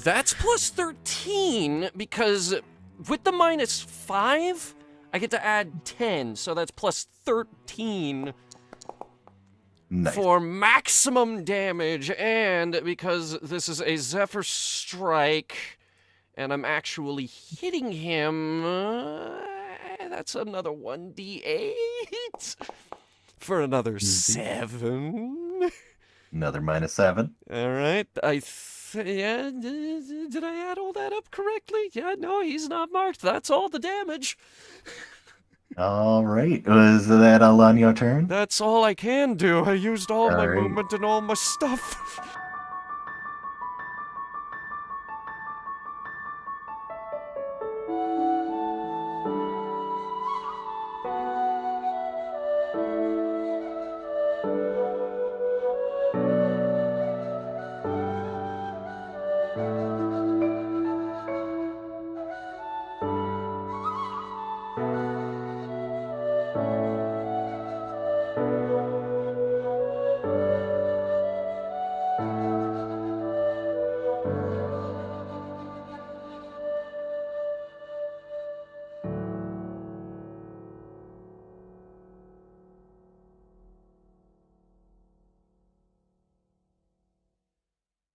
That's plus 13 because with the -5, I get to add 10, so that's plus 13 Nice. for maximum damage, and because this is a Zephyr Strike, and I'm actually hitting him, that's another 1d8 for another 7. Another -7. All right, yeah, did I add all that up correctly? Yeah, no, he's not marked. That's all the damage. All right. Was that all on your turn? That's all I can do. I used all my All right. movement and all my stuff.